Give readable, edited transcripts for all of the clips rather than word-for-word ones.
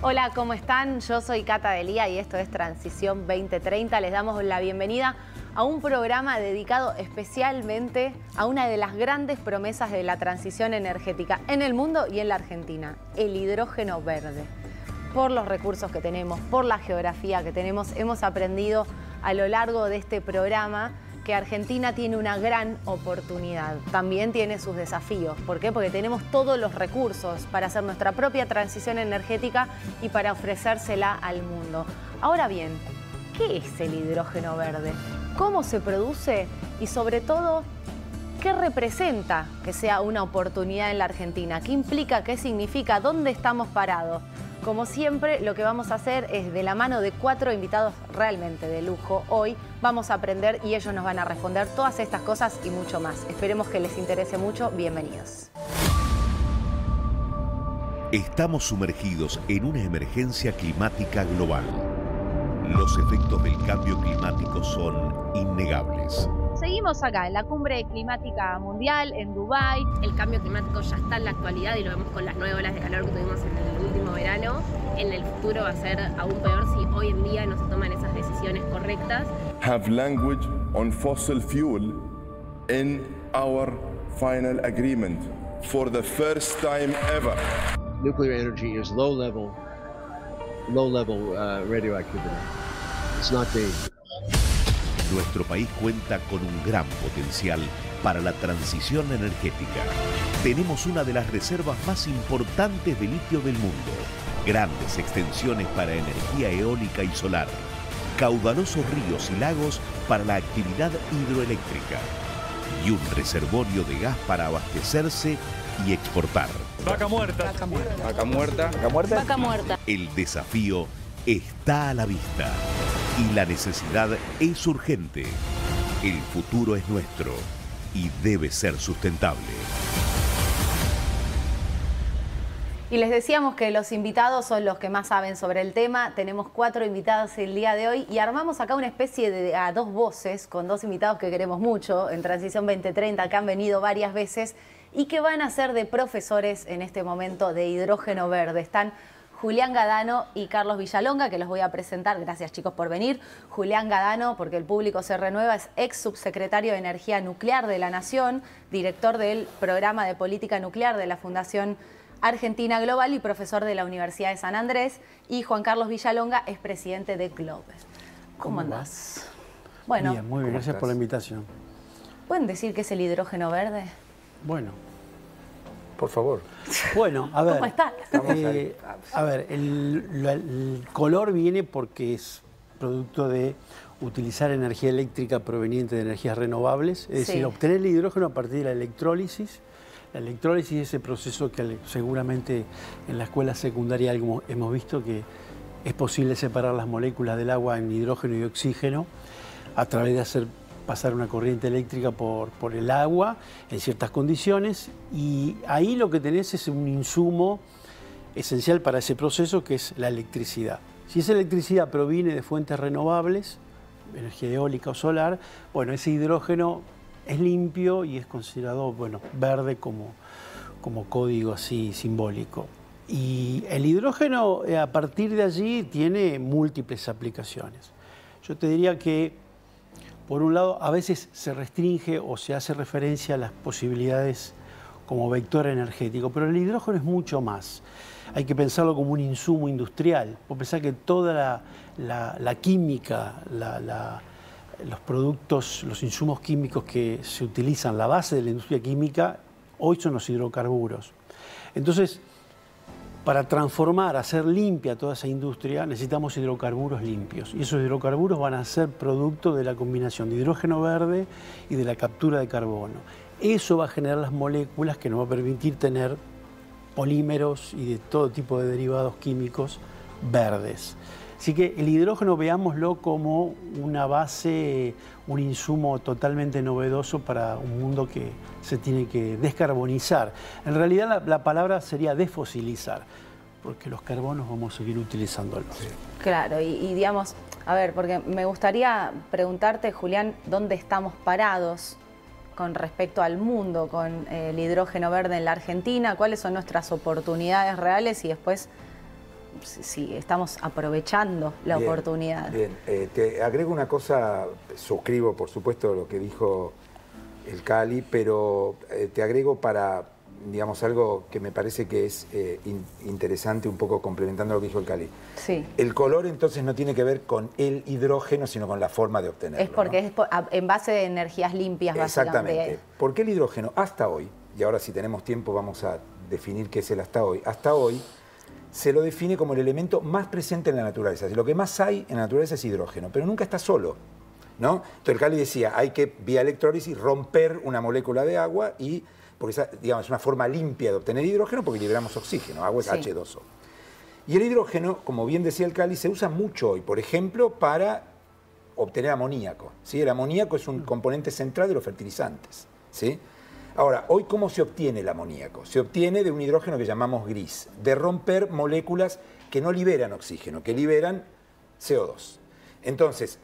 Hola, ¿cómo están? Yo soy Cata Delía y esto es Transición 2030. Les damos la bienvenida a un programa dedicado especialmente a una de las grandes promesas de la transición energética en el mundo y en la Argentina, el hidrógeno verde. Por los recursos que tenemos, por la geografía que tenemos, hemos aprendido a lo largo de este programa que Argentina tiene una gran oportunidad. También tiene sus desafíos. ¿Por qué? Porque tenemos todos los recursos para hacer nuestra propia transición energética y para ofrecérsela al mundo. Ahora bien, ¿qué es el hidrógeno verde? ¿Cómo se produce? Y sobre todo, ¿qué representa que sea una oportunidad en la Argentina? ¿Qué implica? ¿Qué significa? ¿Dónde estamos parados? Como siempre, lo que vamos a hacer es de la mano de 4 invitados realmente de lujo. Hoy vamos a aprender y ellos nos van a responder todas estas cosas y mucho más. Esperemos que les interese mucho. Bienvenidos. Estamos sumergidos en una emergencia climática global. Los efectos del cambio climático son innegables. Seguimos acá en la Cumbre Climática Mundial en Dubái. El cambio climático ya está en la actualidad y lo vemos con las 9 olas de calor que tuvimos en el último verano. En el futuro va a ser aún peor si hoy en día no se toman esas decisiones correctas. Have language on fossil fuel in our final agreement for the first time ever. Nuclear energy is low level radioactivity. It's not dangerous. Nuestro país cuenta con un gran potencial para la transición energética. Tenemos una de las reservas más importantes de litio del mundo, grandes extensiones para energía eólica y solar, caudalosos ríos y lagos para la actividad hidroeléctrica y un reservorio de gas para abastecerse y exportar. Vaca muerta. Vaca muerta. Vaca muerta. Vaca muerta. Vaca muerta. El desafío está a la vista y la necesidad es urgente. El futuro es nuestro y debe ser sustentable. Y les decíamos que los invitados son los que más saben sobre el tema. Tenemos 4 invitados el día de hoy y armamos acá una especie de a 2 voces con 2 invitados que queremos mucho en Transición 2030, que han venido varias veces y que van a ser de profesores en este momento de hidrógeno verde. Están Julián Gadano y Carlos Villalonga, que los voy a presentar. Gracias, chicos, por venir. Julián Gadano, porque el público se renueva, es ex subsecretario de Energía Nuclear de la Nación, director del Programa de Política Nuclear de la Fundación Argentina Global y profesor de la Universidad de San Andrés. Y Juan Carlos Villalonga es presidente de Globe. ¿Cómo andás? Bueno, bien, muy bien, gracias por la invitación. ¿Pueden decir qué es el hidrógeno verde? Bueno. Por favor. Bueno, a ver. ¿Cómo está? A ver, el color viene porque es producto de utilizar energía eléctrica proveniente de energías renovables, es decir, obtener el hidrógeno a partir de la electrólisis. La electrólisis es ese proceso que seguramente en la escuela secundaria hemos visto que es posible separar las moléculas del agua en hidrógeno y oxígeno a través de hacer pasar una corriente eléctrica por el agua en ciertas condiciones, y ahí lo que tenés es un insumo esencial para ese proceso, que es la electricidad. Si esa electricidad proviene de fuentes renovables, energía eólica o solar, bueno, ese hidrógeno es limpio y es considerado, bueno, verde como código así simbólico. Y el hidrógeno a partir de allí tiene múltiples aplicaciones. Yo te diría que por un lado, a veces se restringe o se hace referencia a las posibilidades como vector energético, pero el hidrógeno es mucho más. Hay que pensarlo como un insumo industrial. Vos pensás que toda la química, los productos, los insumos químicos que se utilizan, la base de la industria química, hoy son los hidrocarburos. Entonces, para transformar, hacer limpia toda esa industria, necesitamos hidrocarburos limpios. Y esos hidrocarburos van a ser producto de la combinación de hidrógeno verde y de la captura de carbono. Eso va a generar las moléculas que nos va a permitir tener polímeros y de todo tipo de derivados químicos verdes. Así que el hidrógeno veámoslo como una base, un insumo totalmente novedoso para un mundo que se tiene que descarbonizar. En realidad la palabra sería desfosilizar, porque los carbonos vamos a seguir utilizándolos. Claro, y digamos, a ver, porque me gustaría preguntarte, Julián, ¿dónde estamos parados con respecto al mundo con el hidrógeno verde en la Argentina? ¿Cuáles son nuestras oportunidades reales? Y después si estamos aprovechando la oportunidad. Bien, te agrego una cosa, suscribo por supuesto lo que dijo el Cali, pero te agrego para, digamos, algo que me parece que es interesante, un poco complementando lo que dijo el Cali. Sí. El color entonces no tiene que ver con el hidrógeno, sino con la forma de obtenerlo. Es porque ¿no? es en base de energías limpias, básicamente. Exactamente. Porque el hidrógeno hasta hoy, y ahora si tenemos tiempo vamos a definir qué es el hasta hoy se lo define como el elemento más presente en la naturaleza. Lo que más hay en la naturaleza es hidrógeno, pero nunca está solo, ¿no? Entonces el Cali decía, hay que vía electrólisis romper una molécula de agua y, porque esa, digamos, es una forma limpia de obtener hidrógeno porque liberamos oxígeno, agua es H2O. Y el hidrógeno, como bien decía el Cali, se usa mucho hoy, por ejemplo, para obtener amoníaco, ¿sí? El amoníaco es un componente central de los fertilizantes, ¿sí? Ahora, hoy, ¿cómo se obtiene el amoníaco? Se obtiene de un hidrógeno que llamamos gris, de romper moléculas que no liberan oxígeno, que liberan CO2. Entonces,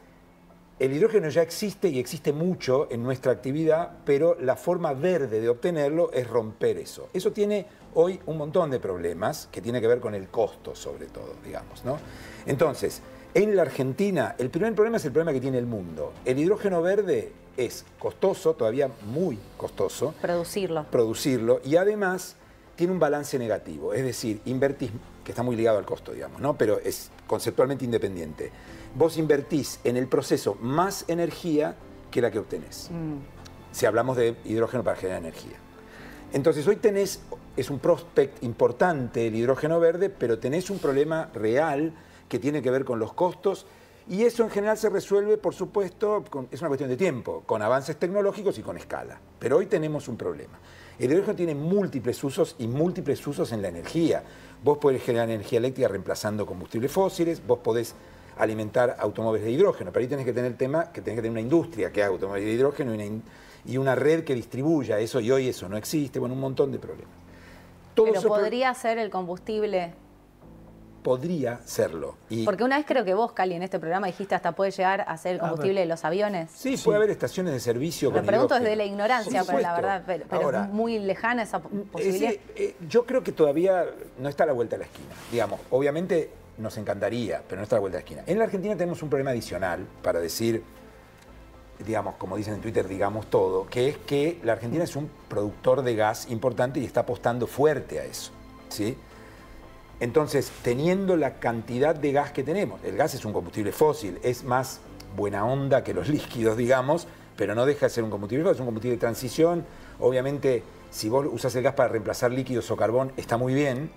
el hidrógeno ya existe y existe mucho en nuestra actividad, pero la forma verde de obtenerlo es romper eso. Eso tiene hoy un montón de problemas que tiene que ver con el costo, sobre todo, digamos, ¿no? Entonces, en la Argentina, el primer problema es el problema que tiene el mundo. El hidrógeno verde es costoso, todavía muy costoso. Producirlo. Y además tiene un balance negativo. Es decir, invertís, que está muy ligado al costo, digamos, ¿no? Pero es conceptualmente independiente. Vos invertís en el proceso más energía que la que obtenés. Si hablamos de hidrógeno para generar energía. Entonces hoy tenés, es un prospect importante el hidrógeno verde, pero tenés un problema real que tiene que ver con los costos, y eso en general se resuelve, por supuesto, es una cuestión de tiempo, con avances tecnológicos y con escala. Pero hoy tenemos un problema. El hidrógeno tiene múltiples usos y múltiples usos en la energía. Vos podés generar energía eléctrica reemplazando combustibles fósiles, vos podés alimentar automóviles de hidrógeno, pero ahí tenés que tener el tema que tenés que tener una industria que haga automóviles de hidrógeno y una red que distribuya eso, y hoy eso no existe, bueno, un montón de problemas. Pero podría ser el combustible. Podría serlo. Porque una vez creo que vos, Cali, en este programa dijiste hasta puede llegar a ser el combustible de los aviones. Sí, puede haber estaciones de servicio con hidrógeno. Me pregunto desde la ignorancia, pero la verdad, pero ahora, es muy lejana esa posibilidad. Yo creo que todavía no está a la vuelta de la esquina. Digamos, obviamente nos encantaría, pero no está a la vuelta de la esquina. En la Argentina tenemos un problema adicional para decir, digamos, como dicen en Twitter, digamos todo, que es que la Argentina es un productor de gas importante y está apostando fuerte a eso, ¿sí? Entonces, teniendo la cantidad de gas que tenemos, el gas es un combustible fósil, es más buena onda que los líquidos, digamos, pero no deja de ser un combustible fósil, es un combustible de transición. Obviamente, si vos usás el gas para reemplazar líquidos o carbón, está muy bien.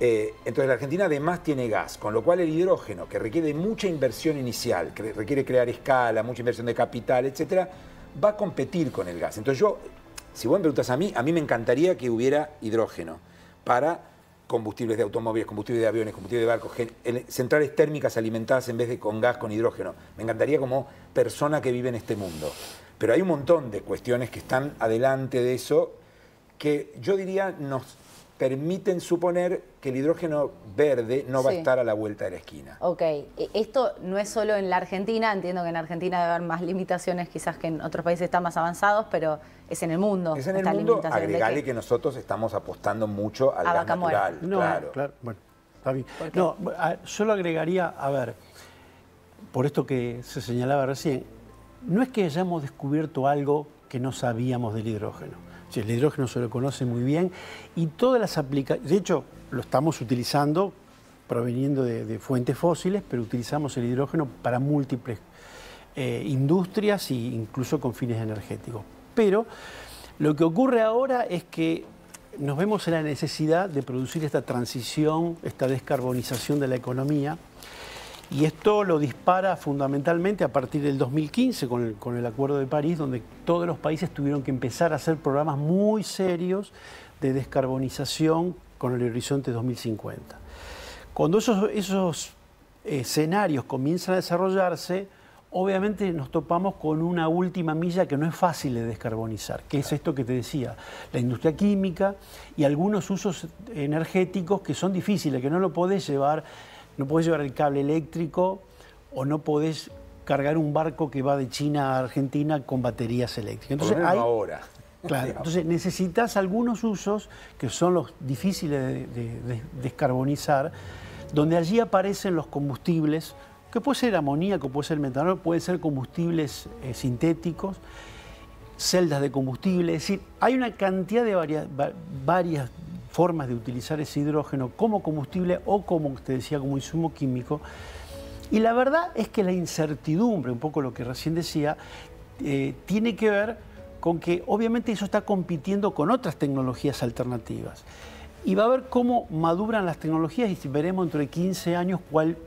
Entonces, la Argentina además tiene gas, con lo cual el hidrógeno, que requiere mucha inversión inicial, que requiere crear escala, mucha inversión de capital, etcétera, va a competir con el gas. Entonces yo, si vos me preguntas a mí me encantaría que hubiera hidrógeno para combustibles de automóviles, combustibles de aviones, combustibles de barcos, centrales térmicas alimentadas en vez de con gas, con hidrógeno. Me encantaría como persona que vive en este mundo. Pero hay un montón de cuestiones que están adelante de eso que yo diría nos permiten suponer que el hidrógeno verde no va a estar a la vuelta de la esquina. Ok, esto no es solo en la Argentina, entiendo que en Argentina debe haber más limitaciones quizás que en otros países están más avanzados, pero es en el mundo. Es en el mundo, agregale que nosotros estamos apostando mucho al gas natural. No, claro, bueno, está bien. No, solo agregaría, a ver, por esto que se señalaba recién, no es que hayamos descubierto algo que no sabíamos del hidrógeno. El hidrógeno se lo conoce muy bien y todas las aplicaciones, de hecho lo estamos utilizando proveniendo de fuentes fósiles, pero utilizamos el hidrógeno para múltiples industrias e incluso con fines energéticos. Pero lo que ocurre ahora es que nos vemos en la necesidad de producir esta transición, esta descarbonización de la economía. Y esto lo dispara fundamentalmente a partir del 2015 con el Acuerdo de París, donde todos los países tuvieron que empezar a hacer programas muy serios de descarbonización con el horizonte 2050. Cuando esos escenarios comienzan a desarrollarse, obviamente nos topamos con una última milla que no es fácil de descarbonizar, que es esto que te decía, la industria química y algunos usos energéticos que son difíciles, que no lo podés llevar. No podés llevar el cable eléctrico o no podés cargar un barco que va de China a Argentina con baterías eléctricas. Entonces, ahora. Claro, entonces necesitas algunos usos que son los difíciles de descarbonizar, donde allí aparecen los combustibles, que puede ser amoníaco, puede ser metanol, pueden ser combustibles sintéticos, celdas de combustible, es decir, hay una cantidad de varias formas de utilizar ese hidrógeno como combustible o como te decía, como insumo químico. Y la verdad es que la incertidumbre, un poco lo que recién decía, tiene que ver con que obviamente eso está compitiendo con otras tecnologías alternativas. Y va a ver cómo maduran las tecnologías y veremos dentro de 15 años cuál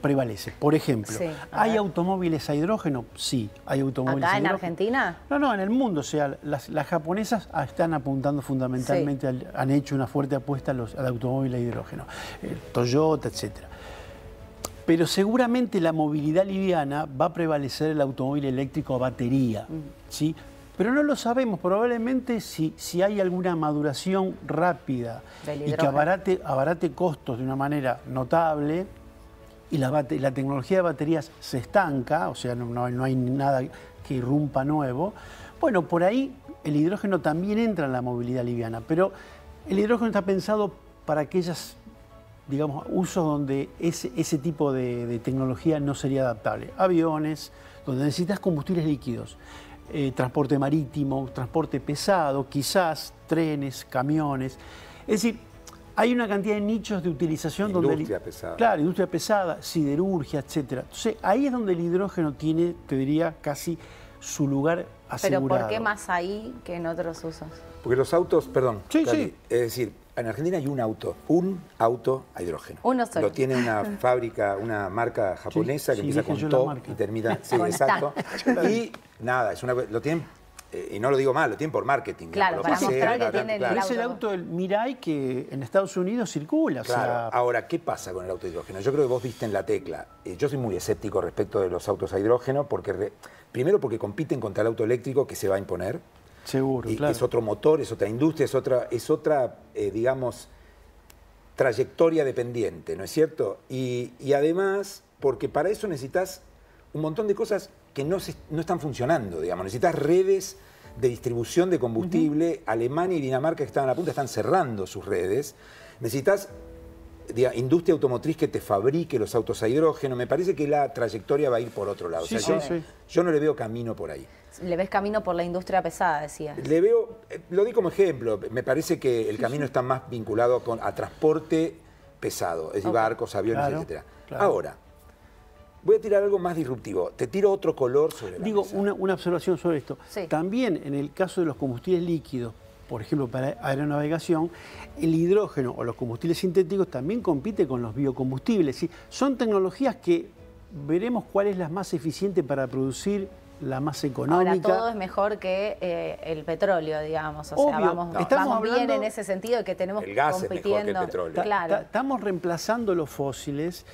prevalece. Por ejemplo, sí, ¿hay automóviles a hidrógeno? Sí, hay automóviles ¿Acá a en hidrógeno. Argentina? No, en el mundo. O sea, las japonesas están apuntando fundamentalmente, sí, han hecho una fuerte apuesta al automóvil a hidrógeno. Toyota, etcétera. Pero seguramente la movilidad liviana va a prevalecer el automóvil eléctrico a batería, ¿sí? Pero no lo sabemos, probablemente si hay alguna maduración rápida y que abarate costos de una manera notable y la tecnología de baterías se estanca, o sea, no hay nada que irrumpa nuevo, bueno, por ahí el hidrógeno también entra en la movilidad liviana, pero el hidrógeno está pensado para aquellas, digamos, usos donde ese tipo de tecnología no sería adaptable. Aviones, donde necesitas combustibles líquidos. Transporte marítimo, transporte pesado, quizás trenes, camiones. Es decir, hay una cantidad de nichos de utilización industria pesada. Claro, industria pesada, siderurgia, etcétera. Entonces, ahí es donde el hidrógeno tiene, te diría, casi su lugar asegurado. ¿Pero por qué más ahí que en otros usos? Porque los autos, perdón, sí, Cali, sí. Es decir, en Argentina hay un auto a hidrógeno. Uno solo. Lo tiene una fábrica, una marca japonesa que empieza con To y termina, sí, Con exacto. Y nada, lo tienen, y no lo digo mal, lo tienen por marketing. Claro, para mostrar que tienen Pero es el auto del Mirai que en Estados Unidos circula. Claro. O sea... Ahora, ¿qué pasa con el auto a hidrógeno? Yo creo que vos diste en la tecla. Yo soy muy escéptico respecto de los autos a hidrógeno, primero porque compiten contra el auto eléctrico que se va a imponer. Seguro, y claro. Es otro motor, es otra industria, es otra digamos, trayectoria dependiente, ¿no es cierto? Y además, porque para eso necesitas un montón de cosas que no están funcionando, digamos. Necesitas redes de distribución de combustible. Alemania y Dinamarca, que estaban a punta, están cerrando sus redes. Necesitas industria automotriz que te fabrique los autos a hidrógeno. Me parece que la trayectoria va a ir por otro lado. Sí, o sea, yo no le veo camino por ahí. ¿Le ves camino por la industria pesada, decías? Le veo, lo di como ejemplo, me parece que el camino está más vinculado a transporte pesado, es decir, barcos, aviones, etcétera. Claro. Ahora, voy a tirar algo más disruptivo. Te tiro otro color sobre la mesa. Una observación sobre esto. Sí. También en el caso de los combustibles líquidos, por ejemplo, para aeronavegación, el hidrógeno o los combustibles sintéticos también compite con los biocombustibles. ¿Sí? Son tecnologías que veremos cuál es la más eficiente para producir, la más económica. Ahora, todo es mejor que el petróleo, digamos. O sea, Obvio. vamos bien en ese sentido de que tenemos el gas compitiendo. Es mejor que el petróleo. Claro. Estamos reemplazando los fósiles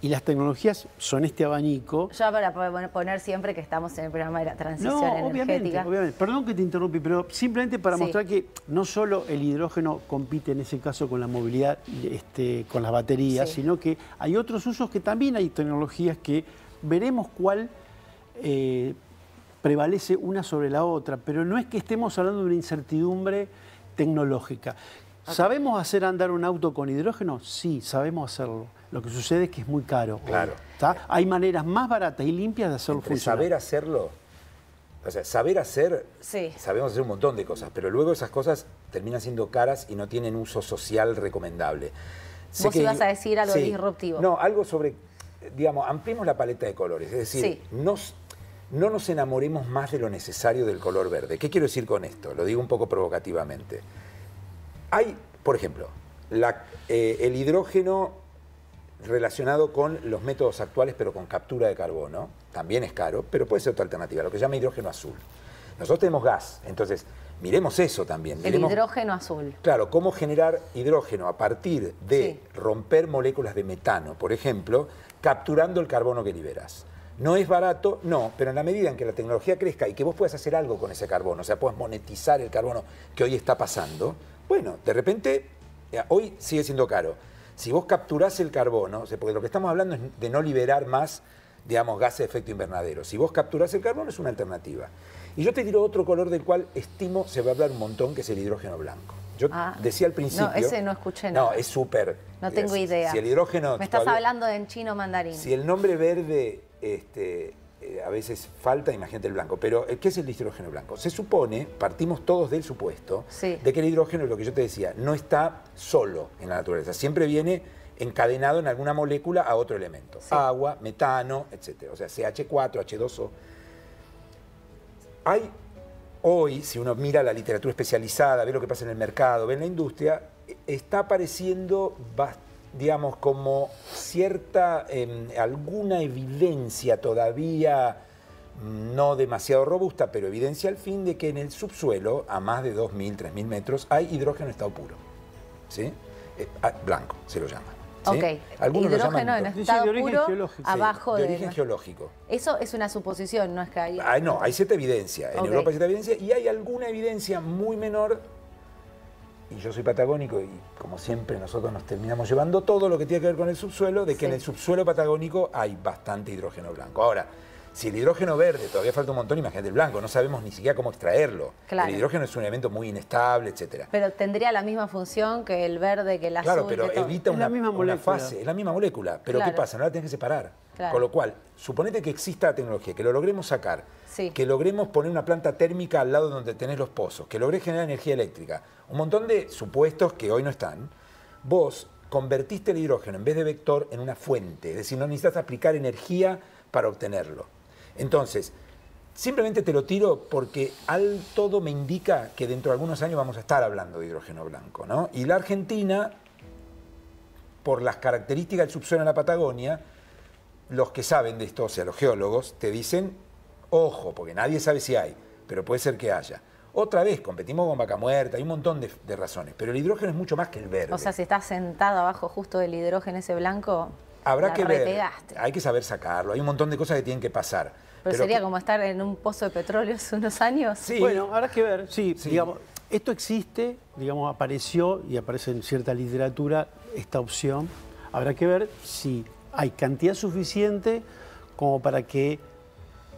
y las tecnologías son este abanico. Yo para poner siempre que estamos en el programa de la transición energética. Obviamente. Perdón que te interrumpí, pero simplemente para mostrar que no solo el hidrógeno compite en ese caso con la movilidad, con las baterías, sino que hay otros usos que también hay tecnologías que veremos cuál prevalece una sobre la otra, pero no es que estemos hablando de una incertidumbre tecnológica. Okay. ¿Sabemos hacer andar un auto con hidrógeno? Sí, sabemos hacerlo. Lo que sucede es que es muy caro. Claro. ¿Está? Hay maneras más baratas y limpias de hacerlo funcionar. Saber hacerlo, o sea, saber hacer, sabemos hacer un montón de cosas, pero luego esas cosas terminan siendo caras y no tienen uso social recomendable. Vos ibas a decir algo disruptivo. No, algo sobre, digamos, ampliemos la paleta de colores, es decir, no nos enamoremos más de lo necesario del color verde. ¿Qué quiero decir con esto? Lo digo un poco provocativamente. Hay, por ejemplo, el hidrógeno relacionado con los métodos actuales, pero con captura de carbono, también es caro, pero puede ser otra alternativa, lo que se llama hidrógeno azul. Nosotros tenemos gas, entonces miremos eso también. El hidrógeno azul. Claro, cómo generar hidrógeno a partir de romper moléculas de metano, por ejemplo, capturando el carbono que liberas. No es barato, no, pero en la medida en que la tecnología crezca y que vos puedas hacer algo con ese carbono, o sea, puedas monetizar el carbono que hoy está pasando, bueno, de repente, hoy sigue siendo caro. Si vos capturás el carbono, o sea, porque lo que estamos hablando es de no liberar más, digamos, gases de efecto invernadero. Si vos capturás el carbono es una alternativa. Y yo te tiro otro color del cual estimo se va a hablar un montón, que es el hidrógeno blanco. Yo decía al principio... No, ese no escuché nada. No, es súper... No tengo idea. Si el hidrógeno... Me estás hablando en chino mandarín. Si el nombre verde a veces falta, imagínate el blanco. Pero, ¿qué es el hidrógeno blanco? Se supone, partimos todos del supuesto, de que el hidrógeno, lo que yo te decía, no está solo en la naturaleza. Siempre viene encadenado en alguna molécula a otro elemento. Agua, metano, etc. O sea, CH4, H2O. Hay hoy, si uno mira la literatura especializada, ve lo que pasa en el mercado, ve en la industria, está apareciendo, digamos, como cierta, alguna evidencia todavía no demasiado robusta, pero evidencia al fin de que en el subsuelo, a más de 2.000, 3.000 metros, hay hidrógeno en estado puro. ¿Sí? Blanco, se lo llama. ¿Sí? Ok, algunos hidrógeno en estado puro abajo de origen geológico. Eso es una suposición, no es que hay... No, hay cierta evidencia. En Europa hay cierta evidencia y hay alguna evidencia muy menor. Y yo soy patagónico y como siempre nosotros nos terminamos llevando todo lo que tiene que ver con el subsuelo, de que en el subsuelo patagónico hay bastante hidrógeno blanco. Ahora, si el hidrógeno verde todavía falta un montón, imagínate el blanco, no sabemos ni siquiera cómo extraerlo. Claro. El hidrógeno es un elemento muy inestable, etc. Pero tendría la misma función que el verde, que el azul. Claro, pero evita una fase, es la misma molécula. Pero ¿qué pasa? No la tenés que separar. Claro. Con lo cual, suponete que exista la tecnología, que lo logremos sacar, que logremos poner una planta térmica al lado donde tenés los pozos, que logrés generar energía eléctrica, un montón de supuestos que hoy no están. Vos convertiste el hidrógeno en vez de vector en una fuente, es decir, no necesitas aplicar energía para obtenerlo. Entonces, simplemente te lo tiro porque todo me indica que dentro de algunos años vamos a estar hablando de hidrógeno blanco, ¿no? Y la Argentina, por las características del subsuelo en la Patagonia, los que saben de esto, o sea, los geólogos, te dicen, ojo, porque nadie sabe si hay, pero puede ser que haya. Otra vez, competimos con vaca muerta, hay un montón de razones, pero el hidrógeno es mucho más que el verde. O sea, si estás sentado abajo justo del hidrógeno ese blanco, habrá que ver, hay que saber sacarlo, hay un montón de cosas que tienen que pasar. Pero sería como estar en un pozo de petróleo hace unos años. Sí. Bueno, habrá que ver, digamos, esto existe, digamos, apareció y aparece en cierta literatura esta opción. Habrá que ver si hay cantidad suficiente como para que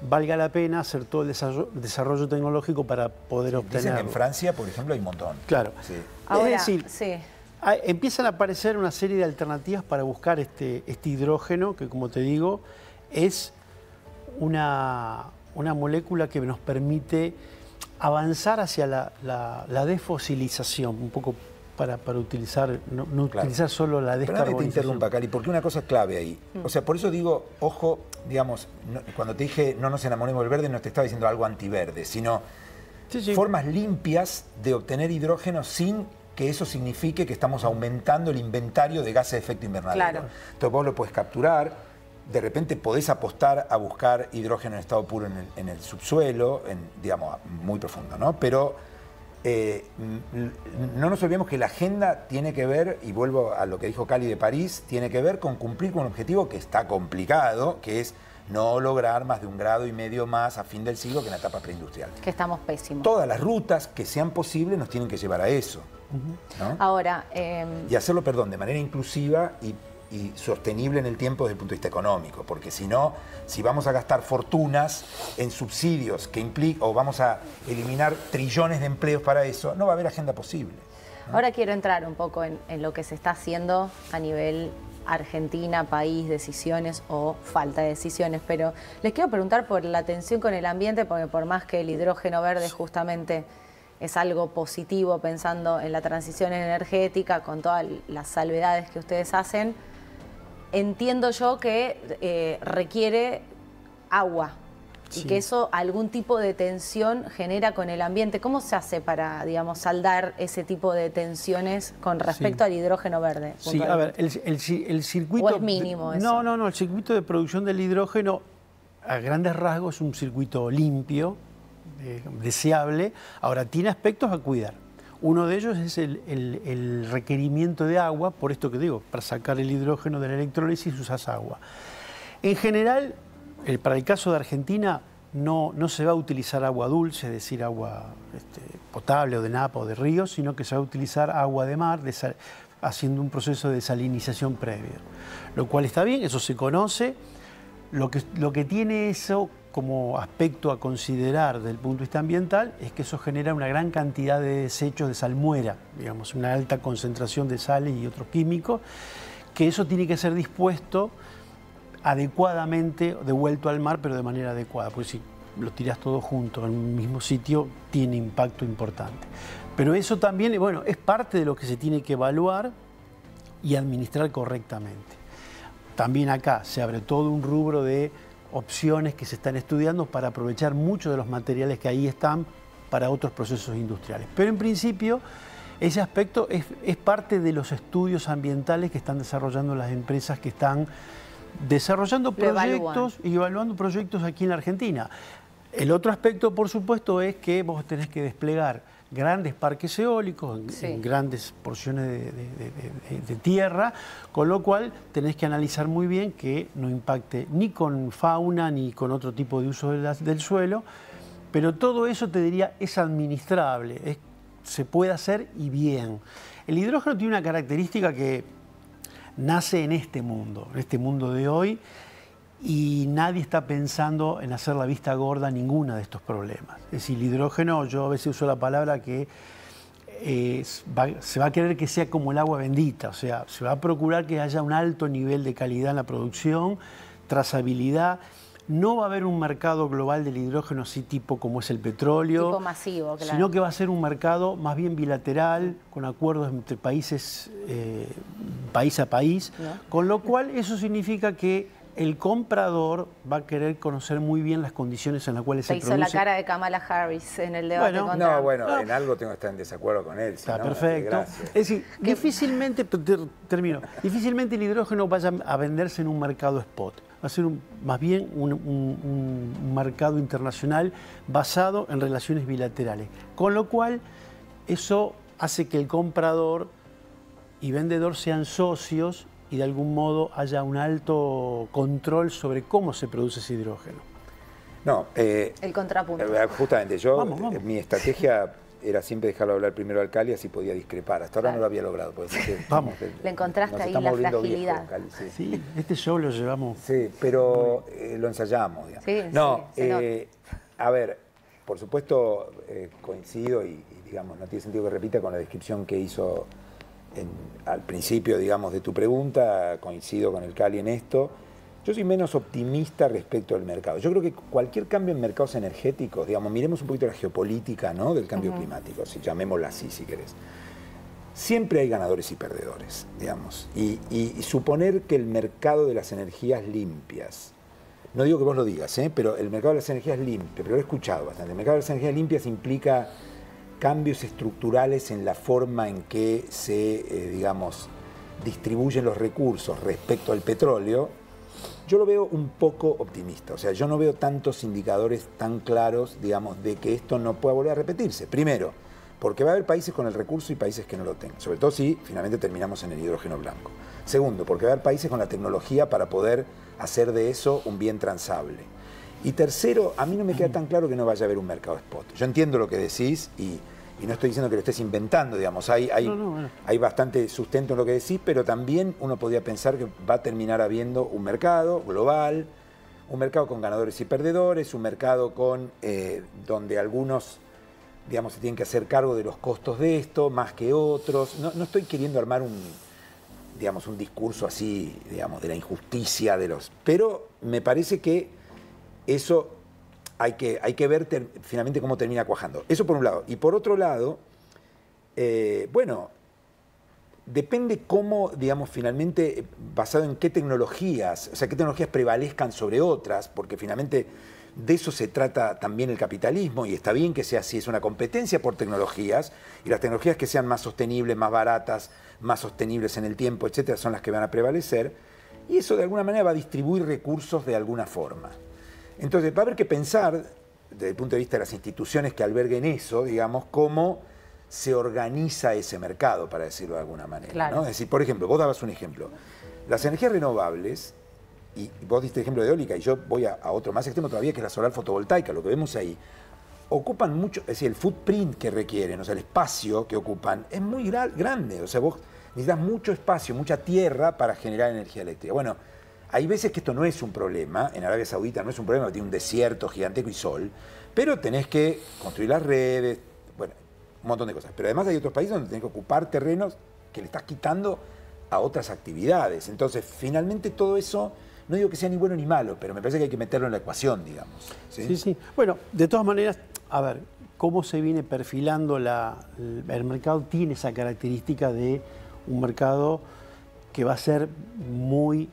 valga la pena hacer todo el desarrollo tecnológico para poder obtenerlo. Dicen que en Francia, por ejemplo, hay un montón. Claro. Ahora, es decir, empiezan a aparecer una serie de alternativas para buscar este hidrógeno, que como te digo, es una molécula que nos permite avanzar hacia la desfosilización, un poco para utilizar, no utilizar solo la descarbonización. Pero te interrumpa, Cali, porque una cosa es clave ahí. O sea, por eso digo, ojo, digamos, cuando te dije no nos enamoremos del verde, no te estaba diciendo algo antiverde, sino formas limpias de obtener hidrógeno sin que eso signifique que estamos aumentando el inventario de gases de efecto invernadero. Claro. Entonces vos lo puedes capturar, de repente podés apostar a buscar hidrógeno en estado puro en el subsuelo, digamos, muy profundo, ¿no? Pero no nos olvidemos que la agenda tiene que ver, y vuelvo a lo que dijo Cali de París, tiene que ver con cumplir con un objetivo que está complicado, que es no lograr más de 1,5 grados más a fin del siglo que en la etapa preindustrial. Que estamos pésimos. Todas las rutas que sean posibles nos tienen que llevar a eso. ¿No? Ahora... Y hacerlo, de manera inclusiva y sostenible en el tiempo desde el punto de vista económico, porque si no, si vamos a gastar fortunas en subsidios que o vamos a eliminar trillones de empleos para eso, no va a haber agenda posible, ¿no? Ahora quiero entrar un poco en lo que se está haciendo a nivel Argentina, país, decisiones o falta de decisiones, pero les quiero preguntar por la tensión con el ambiente, porque por más que el hidrógeno verde justamente es algo positivo pensando en la transición energética con todas las salvedades que ustedes hacen, entiendo yo que requiere agua y que eso algún tipo de tensión genera con el ambiente. ¿Cómo se hace para, digamos, saldar ese tipo de tensiones con respecto al hidrógeno verde? Sí, a ver, el circuito... ¿O es mínimo eso? No, el circuito de producción del hidrógeno a grandes rasgos es un circuito limpio, deseable. Ahora, tiene aspectos a cuidar. Uno de ellos es el requerimiento de agua, por esto que digo, para sacar el hidrógeno de la electrólisis usas agua. En general, para el caso de Argentina, no se va a utilizar agua dulce, es decir, agua potable o de napa o de ríos, sino que se va a utilizar agua de mar, haciendo un proceso de desalinización previo. Lo cual está bien, eso se conoce. Lo que tiene eso como aspecto a considerar desde el punto de vista ambiental es que eso genera una gran cantidad de desechos de salmuera, digamos, una alta concentración de sales y otros químicos, que eso tiene que ser dispuesto adecuadamente, devuelto al mar, pero de manera adecuada, porque si lo tiras todo junto en un mismo sitio, tiene impacto importante. Pero eso también, bueno, es parte de lo que se tiene que evaluar y administrar correctamente. También acá se abre todo un rubro de opciones que se están estudiando para aprovechar muchos de los materiales que ahí están para otros procesos industriales. Pero en principio ese aspecto es parte de los estudios ambientales que están desarrollando las empresas que están desarrollando proyectos y evaluando proyectos aquí en la Argentina. El otro aspecto, por supuesto, es que vos tenés que desplegar grandes parques eólicos en grandes porciones de tierra, con lo cual tenés que analizar muy bien que no impacte ni con fauna ni con otro tipo de uso del suelo, pero todo eso, te diría, es administrable, se puede hacer y bien. El hidrógeno tiene una característica que nace en este mundo de hoy, y nadie está pensando en hacer la vista gorda a ninguno de estos problemas. Es decir, el hidrógeno, yo a veces uso la palabra que se va a querer que sea como el agua bendita, o sea, se va a procurar que haya un alto nivel de calidad en la producción, trazabilidad. No va a haber un mercado global del hidrógeno así tipo como es el petróleo, tipo masivo, claro, sino que va a ser un mercado más bien bilateral, con acuerdos entre países, país a país, ¿no? Con lo cual eso significa que el comprador va a querer conocer muy bien las condiciones en las cuales se produce. Se hizo la cara de Kamala Harris en el debate con Trump. En algo tengo que estar en desacuerdo con él. Está perfecto. Es decir, difícilmente el hidrógeno vaya a venderse en un mercado spot. Va a ser más bien un mercado internacional basado en relaciones bilaterales. Con lo cual, eso hace que el comprador y vendedor sean socios y de algún modo haya un alto control sobre cómo se produce ese hidrógeno. No, el contrapunto. Justamente, mi estrategia era siempre dejarlo hablar primero al Cali, así podía discrepar. Hasta ahora no lo había logrado. Le encontraste ahí la fragilidad. Viejo, Cali, sí, este show lo llevamos. Sí, pero lo ensayamos, digamos. Sí, no, a ver, por supuesto coincido y digamos, no tiene sentido que repita con la descripción que hizo al principio, digamos, de tu pregunta. Coincido con el Cali en esto. Yo soy menos optimista respecto al mercado. Yo creo que cualquier cambio en mercados energéticos, digamos, miremos un poquito la geopolítica, ¿no?, del cambio climático, si llamémosla así, si querés. Siempre hay ganadores y perdedores, digamos. Y suponer que el mercado de las energías limpias, no digo que vos lo digas, pero el mercado de las energías limpias, pero lo he escuchado bastante, el mercado de las energías limpias implica cambios estructurales en la forma en que se, digamos, distribuyen los recursos respecto al petróleo. Yo lo veo un poco optimista, o sea, yo no veo tantos indicadores tan claros, digamos, de que esto no pueda volver a repetirse. Primero, porque va a haber países con el recurso y países que no lo tengan, sobre todo si finalmente terminamos en el hidrógeno blanco. Segundo, porque va a haber países con la tecnología para poder hacer de eso un bien transable. Y tercero, a mí no me queda tan claro que no vaya a haber un mercado spot. Yo entiendo lo que decís y no estoy diciendo que lo estés inventando, digamos, hay bastante sustento en lo que decís, pero también uno podría pensar que va a terminar habiendo un mercado global, un mercado con ganadores y perdedores, un mercado con donde algunos, digamos, se tienen que hacer cargo de los costos de esto, más que otros. No estoy queriendo armar un discurso así, digamos, de la injusticia de los... Pero me parece que eso hay que ver finalmente cómo termina cuajando. Eso por un lado. Y por otro lado, bueno, depende cómo, digamos, finalmente, basado en qué tecnologías, o sea, qué tecnologías prevalezcan sobre otras, porque finalmente de eso se trata también el capitalismo, y está bien que sea así, es una competencia por tecnologías, y las tecnologías que sean más sostenibles, más baratas, más sostenibles en el tiempo, etcétera, son las que van a prevalecer, y eso de alguna manera va a distribuir recursos de alguna forma. Entonces va a haber que pensar, desde el punto de vista de las instituciones que alberguen eso, digamos, cómo se organiza ese mercado, para decirlo de alguna manera, claro, ¿no? Es decir, por ejemplo, vos dabas un ejemplo, las energías renovables, y vos diste el ejemplo de eólica, y yo voy a otro más extremo todavía, que es la solar fotovoltaica, lo que vemos ahí, ocupan mucho, es decir, el footprint que requieren, o sea, el espacio que ocupan, es muy grande, o sea, vos necesitas mucho espacio, mucha tierra para generar energía eléctrica. Bueno, hay veces que esto no es un problema, en Arabia Saudita no es un problema, tiene un desierto gigantesco y sol, pero tenés que construir las redes, bueno, un montón de cosas. Pero además hay otros países donde tenés que ocupar terrenos que le estás quitando a otras actividades. Entonces, finalmente todo eso, no digo que sea ni bueno ni malo, pero me parece que hay que meterlo en la ecuación, digamos. Sí, sí. Bueno, de todas maneras, a ver, cómo se viene perfilando el mercado tiene esa característica de un mercado que va a ser muy,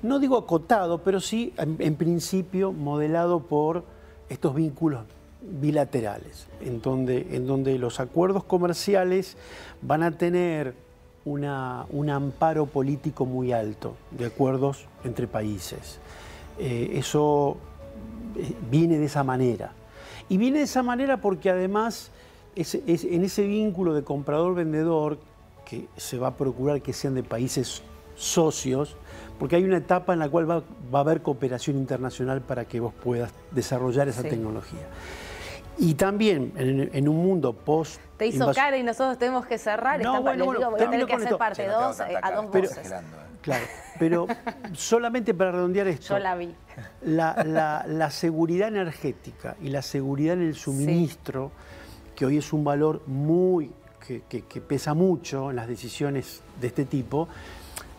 no digo acotado, pero sí, en principio, modelado por estos vínculos bilaterales, en donde los acuerdos comerciales van a tener un amparo político muy alto de acuerdos entre países. Eso viene de esa manera. Y viene de esa manera porque además en ese vínculo de comprador-vendedor, que se va a procurar que sean de países socios, porque hay una etapa en la cual va a haber cooperación internacional para que vos puedas desarrollar esa tecnología. Y también en un mundo post... Te hizo cara y nosotros tenemos que cerrar. No, bueno, voy a tener que hacer parte 2 a dos voces. Claro, pero solamente para redondear esto. Yo la vi. La seguridad energética y la seguridad en el suministro, que hoy es un valor que pesa mucho en las decisiones de este tipo,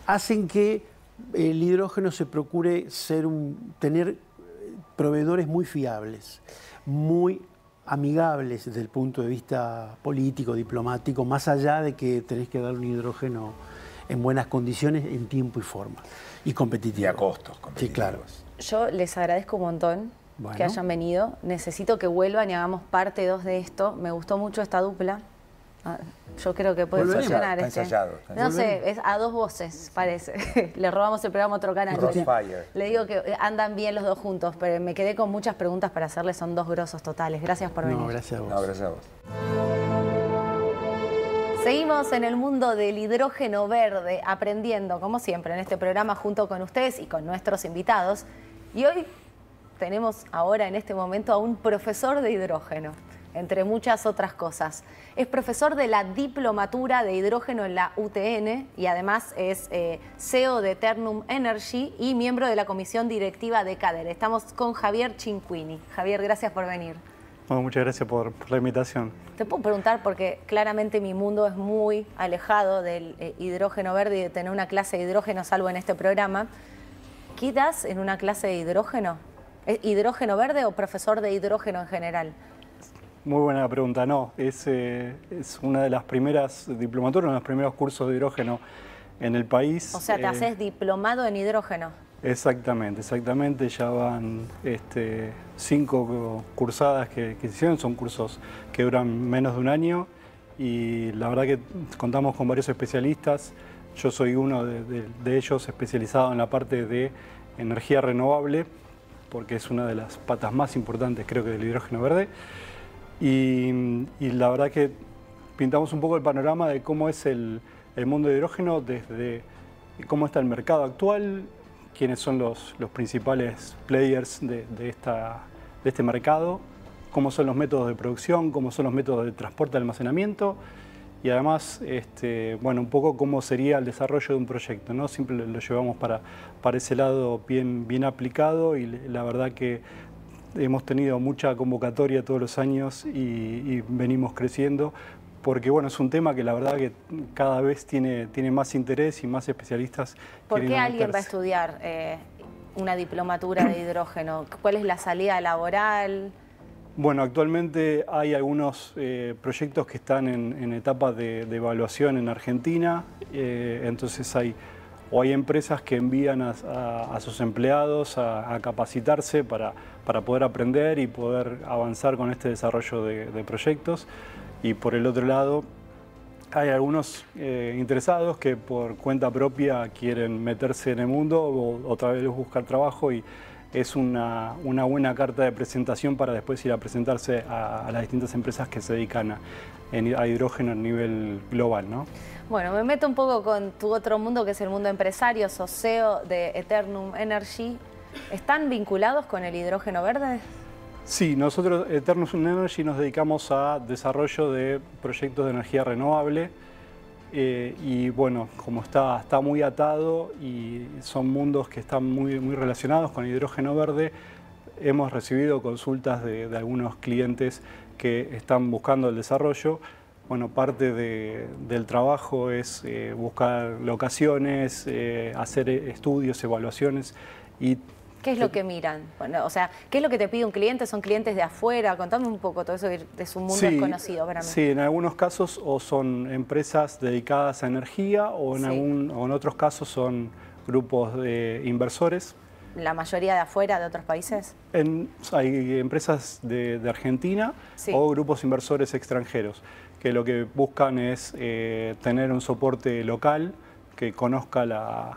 hacen que el hidrógeno se procure tener proveedores muy fiables, muy amigables desde el punto de vista político, diplomático, más allá de que tenés que dar un hidrógeno en buenas condiciones, en tiempo y forma, y competitivo. Y a costos competitivos. Sí, claro. Yo les agradezco un montón que hayan venido. Necesito que vuelvan y hagamos parte 2 de esto. Me gustó mucho esta dupla. Yo creo que puede funcionar. No sé, es a dos voces, parece. Le robamos el programa a otro canal. Le digo que andan bien los dos juntos, pero me quedé con muchas preguntas para hacerles. Son dos grosos totales. Gracias por venir. Gracias a vos. No, gracias a vos. Seguimos en el mundo del hidrógeno verde, aprendiendo, como siempre, en este programa junto con ustedes y con nuestros invitados. Y hoy tenemos ahora, en este momento, a un profesor de hidrógeno, entre muchas otras cosas. Es profesor de la diplomatura de hidrógeno en la UTN y además es CEO de Eternum Energy y miembro de la comisión directiva de CADER. Estamos con Javier Cinquini. Javier, gracias por venir. Bueno, muchas gracias por la invitación. Te puedo preguntar, porque claramente mi mundo es muy alejado del hidrógeno verde y de tener una clase de hidrógeno, salvo en este programa. ¿Qué das en una clase de hidrógeno? ¿Es hidrógeno verde o profesor de hidrógeno en general? Muy buena pregunta. No, es una de las primeras diplomaturas, uno de los primeros cursos de hidrógeno en el país. O sea, te haces diplomado en hidrógeno. Exactamente. Ya van 5 cursadas que se hicieron, son cursos que duran menos de un año y la verdad que contamos con varios especialistas. Yo soy uno de ellos especializado en la parte de energía renovable, porque es una de las patas más importantes, creo que, del hidrógeno verde. Y la verdad que pintamos un poco el panorama de cómo es el mundo de hidrógeno, desde cómo está el mercado actual, quiénes son los principales players de este mercado, cómo son los métodos de producción, cómo son los métodos de transporte y almacenamiento, y además, bueno, un poco cómo sería el desarrollo de un proyecto, ¿no? Siempre lo llevamos para ese lado bien aplicado, y la verdad que hemos tenido mucha convocatoria todos los años y venimos creciendo, porque bueno, es un tema que la verdad que cada vez tiene más interés y más especialistas. ¿Por qué alguien va a estudiar una diplomatura de hidrógeno? ¿Cuál es la salida laboral? Bueno, actualmente hay algunos proyectos que están en etapa de evaluación en Argentina, entonces hay empresas que envían a sus empleados a capacitarse para poder aprender y poder avanzar con este desarrollo de proyectos. Y por el otro lado, hay algunos interesados que por cuenta propia quieren meterse en el mundo o otra vez buscar trabajo, y es una buena carta de presentación para después ir a presentarse a las distintas empresas que se dedican a hidrógeno a nivel global, ¿no? Bueno, me meto un poco con tu otro mundo, que es el mundo empresario, sos CEO de Eternum Energy. ¿Están vinculados con el hidrógeno verde? Sí, nosotros, Eternum Energy, nos dedicamos a desarrollo de proyectos de energía renovable. Y bueno, como está muy atado y son mundos que están muy relacionados con hidrógeno verde, hemos recibido consultas de algunos clientes que están buscando el desarrollo. Bueno, parte del trabajo es buscar locaciones, hacer estudios, evaluaciones y... ¿Qué es lo que miran? Bueno, o sea, ¿qué es lo que te pide un cliente? ¿Son clientes de afuera? Contame un poco, todo eso que es un mundo desconocido para mí. Sí, en algunos casos o son empresas dedicadas a energía o en otros casos son grupos de inversores. ¿La mayoría de afuera, de otros países? Hay empresas de Argentina o grupos inversores extranjeros que lo que buscan es tener un soporte local, que conozca la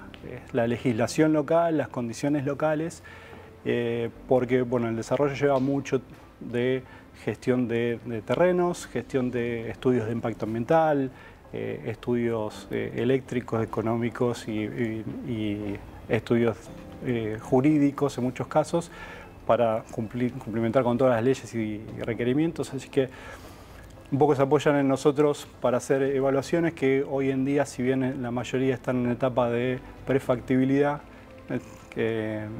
legislación local, las condiciones locales, porque bueno, el desarrollo lleva mucho de gestión de terrenos, gestión de estudios de impacto ambiental, estudios eléctricos, económicos y estudios jurídicos en muchos casos para cumplimentar con todas las leyes y requerimientos. Así que un poco se apoyan en nosotros para hacer evaluaciones que hoy en día, si bien la mayoría están en etapa de prefactibilidad,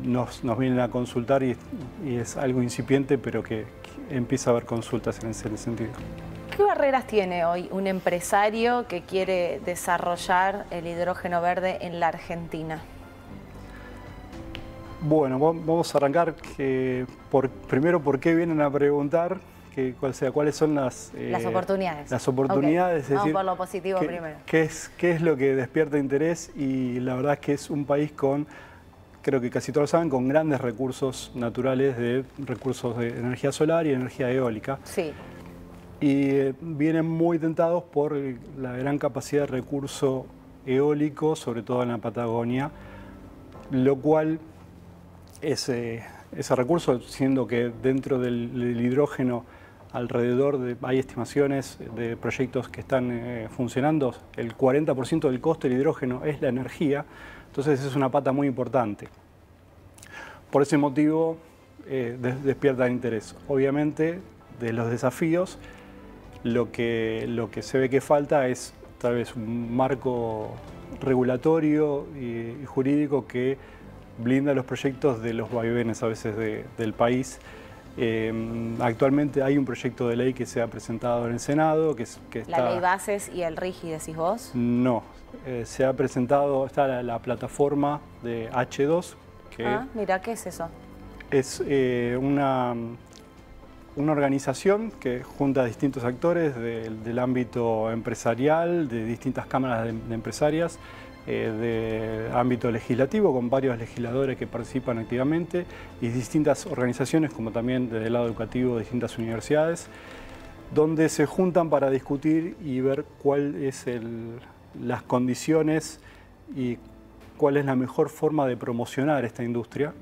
nos vienen a consultar y es algo incipiente, pero que empieza a haber consultas en ese sentido. ¿Qué barreras tiene hoy un empresario que quiere desarrollar el hidrógeno verde en la Argentina? Bueno, vamos a arrancar primero por qué vienen a preguntar. ¿Cuáles son las oportunidades? Las oportunidades, okay. Vamos por lo positivo primero. ¿Qué es lo que despierta interés? Y la verdad es que es un país con, creo que casi todos lo saben, con grandes recursos naturales, recursos de energía solar y energía eólica. Sí. Y vienen muy tentados por la gran capacidad de recurso eólico, sobre todo en la Patagonia, lo cual ese recurso, siendo que dentro del hidrógeno hay estimaciones de proyectos que están funcionando, el 40% del costo del hidrógeno es la energía, entonces es una pata muy importante. Por ese motivo despierta interés. Obviamente, de los desafíos, lo que se ve que falta es tal vez un marco regulatorio y jurídico que blinda los proyectos de los vaivenes a veces del país. Actualmente hay un proyecto de ley que se ha presentado en el Senado. ¿La ley bases y el RIGI decís vos? No, se ha presentado, está la plataforma de H2. Mira, ¿qué es eso? Es una organización que junta a distintos actores del ámbito empresarial, de distintas cámaras de empresarias, de ámbito legislativo, con varios legisladores que participan activamente, y distintas organizaciones, como también desde el lado educativo, distintas universidades, donde se juntan para discutir y ver cuáles son las condiciones y cuál es la mejor forma de promocionar esta industria,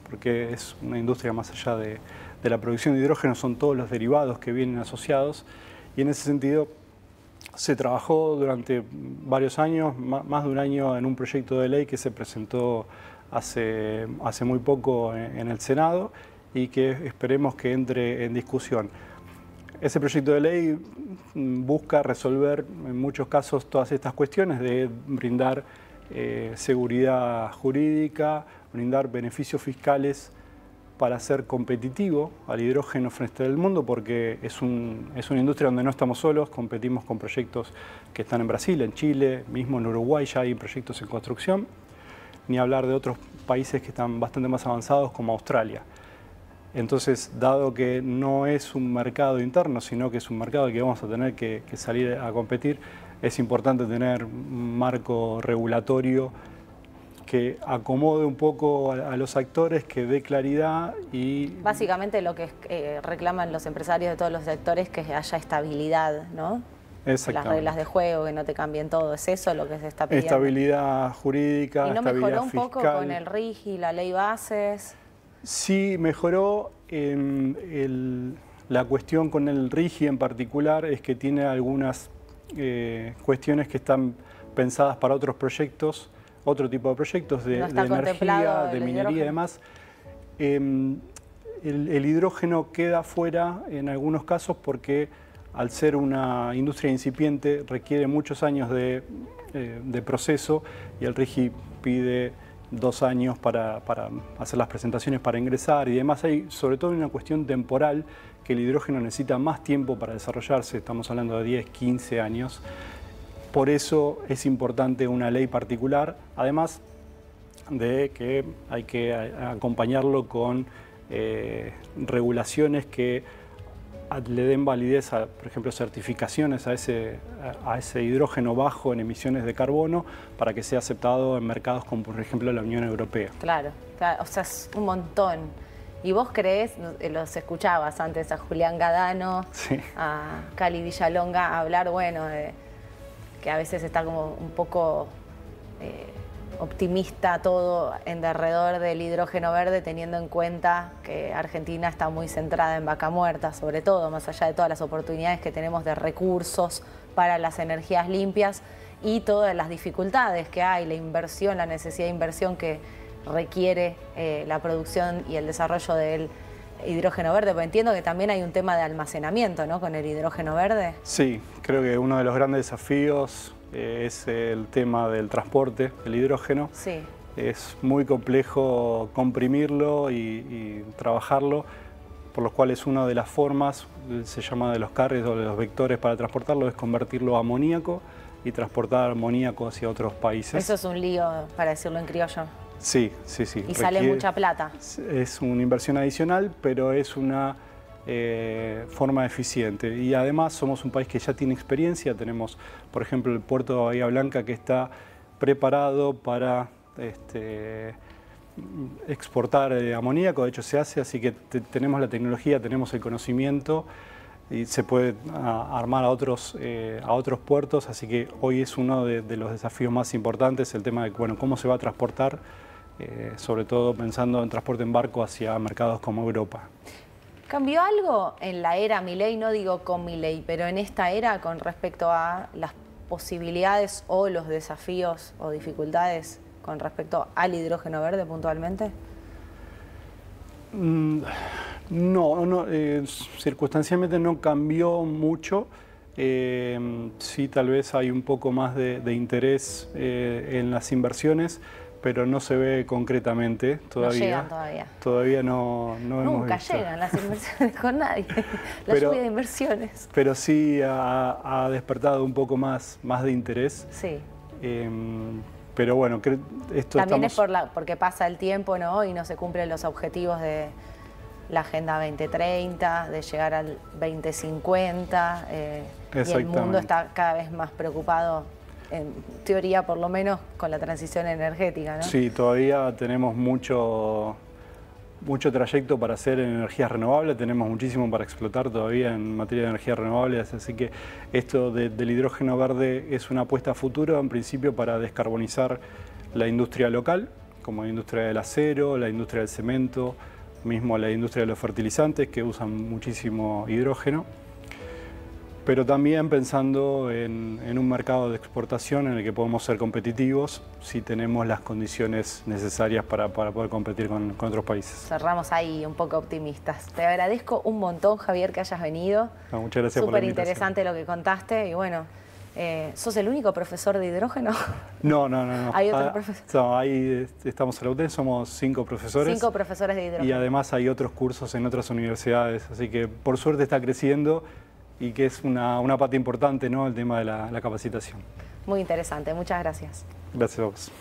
porque es una industria más allá de la producción de hidrógeno, son todos los derivados que vienen asociados, y en ese sentido se trabajó durante varios años, más de un año, en un proyecto de ley que se presentó hace muy poco en el Senado y que esperemos que entre en discusión. Ese proyecto de ley busca resolver en muchos casos todas estas cuestiones de brindar seguridad jurídica, brindar beneficios fiscales para ser competitivo al hidrógeno frente al mundo, porque es una industria donde no estamos solos, competimos con proyectos que están en Brasil, en Chile, mismo en Uruguay ya hay proyectos en construcción, ni hablar de otros países que están bastante más avanzados como Australia. Entonces, dado que no es un mercado interno, sino que es un mercado que vamos a tener que salir a competir, es importante tener un marco regulatorio que acomode un poco a los actores, que dé claridad y... Básicamente lo que reclaman los empresarios de todos los sectores, que haya estabilidad, ¿no? Exactamente. Las reglas de juego, que no te cambien todo, ¿es eso lo que se está pidiendo? Estabilidad jurídica, ¿Y no estabilidad mejoró un poco fiscal. con el RIGI, la ley bases? Sí, mejoró. La cuestión con el RIGI en particular es que tiene algunas cuestiones que están pensadas para otros proyectos, otro tipo de proyectos de energía, de minería y demás. El hidrógeno queda fuera en algunos casos porque al ser una industria incipiente, requiere muchos años de proceso y el RIGI pide 2 años para hacer las presentaciones, para ingresar y demás. Hay sobre todo una cuestión temporal que el hidrógeno necesita más tiempo para desarrollarse, estamos hablando de 10, 15 años. Por eso es importante una ley particular, además de que hay que acompañarlo con regulaciones que le den validez a, por ejemplo, certificaciones a ese hidrógeno bajo en emisiones de carbono para que sea aceptado en mercados como, por ejemplo, la Unión Europea. Claro, claro, o sea, es un montón. ¿Y vos creés, los escuchabas antes a Julián Gadano, sí, a Cali Villalonga hablar, bueno, de que a veces está como un poco optimista todo en derredor del hidrógeno verde, teniendo en cuenta que Argentina está muy centrada en vaca muerta, sobre todo, más allá de todas las oportunidades que tenemos de recursos para las energías limpias y todas las dificultades que hay, la inversión, la necesidad de inversión que requiere la producción y el desarrollo del hidrógeno verde? Porque entiendo que también hay un tema de almacenamiento, ¿no?, con el hidrógeno verde. Sí, creo que uno de los grandes desafíos es el tema del transporte del hidrógeno. Sí. Es muy complejo comprimirlo y trabajarlo, por lo cual es una de las formas, se llama de los carriers o de los vectores para transportarlo, es convertirlo a amoníaco y transportar amoníaco hacia otros países. Eso es un lío, para decirlo en criollo. Sí, sí, sí. Y sale mucha plata. Es una inversión adicional, pero es una forma eficiente. Y además somos un país que ya tiene experiencia. Tenemos, por ejemplo, el puerto de Bahía Blanca que está preparado para exportar amoníaco. De hecho, se hace, así que tenemos la tecnología, tenemos el conocimiento y se puede armar a otros puertos. Así que hoy es uno de los desafíos más importantes, el tema de, bueno, cómo se va a transportar, sobre todo pensando en transporte en barco hacia mercados como Europa. ¿Cambió algo en la era Milei? No digo con Milei, pero en esta era con respecto a las posibilidades o los desafíos o dificultades con respecto al hidrógeno verde puntualmente? No, circunstancialmente no cambió mucho. Sí, tal vez hay un poco más de interés en las inversiones, pero no se ve concretamente todavía. No llegan todavía. Todavía no hemos visto. Nunca llegan las inversiones con nadie, la lluvia de inversiones. Pero sí ha despertado un poco más de interés. Sí. Pero bueno, esto también es porque pasa el tiempo, ¿no?, y no se cumplen los objetivos de la Agenda 2030, de llegar al 2050, y el mundo está cada vez más preocupado, en teoría por lo menos, con la transición energética, ¿no? Sí, todavía tenemos mucho trayecto para hacer en energías renovables, tenemos muchísimo para explotar todavía en materia de energías renovables, así que esto del hidrógeno verde es una apuesta a futuro, en principio para descarbonizar la industria local, como la industria del acero, la industria del cemento, mismo la industria de los fertilizantes que usan muchísimo hidrógeno, pero también pensando en un mercado de exportación en el que podemos ser competitivos si tenemos las condiciones necesarias para poder competir con otros países. Cerramos ahí un poco optimistas. Te agradezco un montón, Javier, que hayas venido. No, muchas gracias por la invitación. Súper interesante lo que contaste y bueno, ¿sos el único profesor de hidrógeno? No. ¿Hay otros profesores? No, ahí estamos en la UTN, somos 5 profesores. 5 profesores de hidrógeno. Y además hay otros cursos en otras universidades, así que por suerte está creciendo y que es una pata importante, ¿no?, el tema de la capacitación. Muy interesante, muchas gracias. Gracias a vos.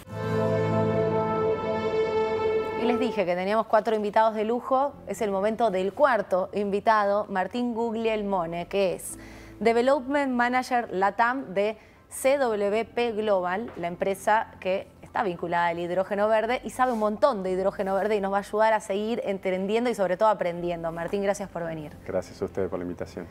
Y les dije que teníamos 4 invitados de lujo. Es el momento del cuarto invitado, Martín Guglielmone, que es Development Manager LATAM de CWP Global, la empresa que está vinculada al hidrógeno verde y sabe un montón de hidrógeno verde y nos va a ayudar a seguir entendiendo y sobre todo aprendiendo. Martín, gracias por venir. Gracias a ustedes por la invitación.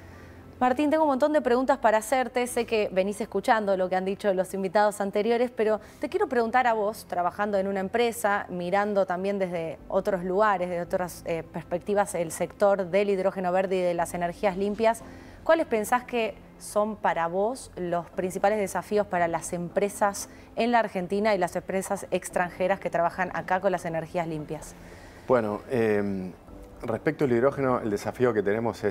Martín, tengo un montón de preguntas para hacerte. Sé que venís escuchando lo que han dicho los invitados anteriores, pero te quiero preguntar a vos, trabajando en una empresa, mirando también desde otros lugares, de otras perspectivas, el sector del hidrógeno verde y de las energías limpias, ¿cuáles pensás que son para vos los principales desafíos para las empresas en la Argentina y las empresas extranjeras que trabajan acá con las energías limpias? Bueno, respecto al hidrógeno, el desafío que tenemos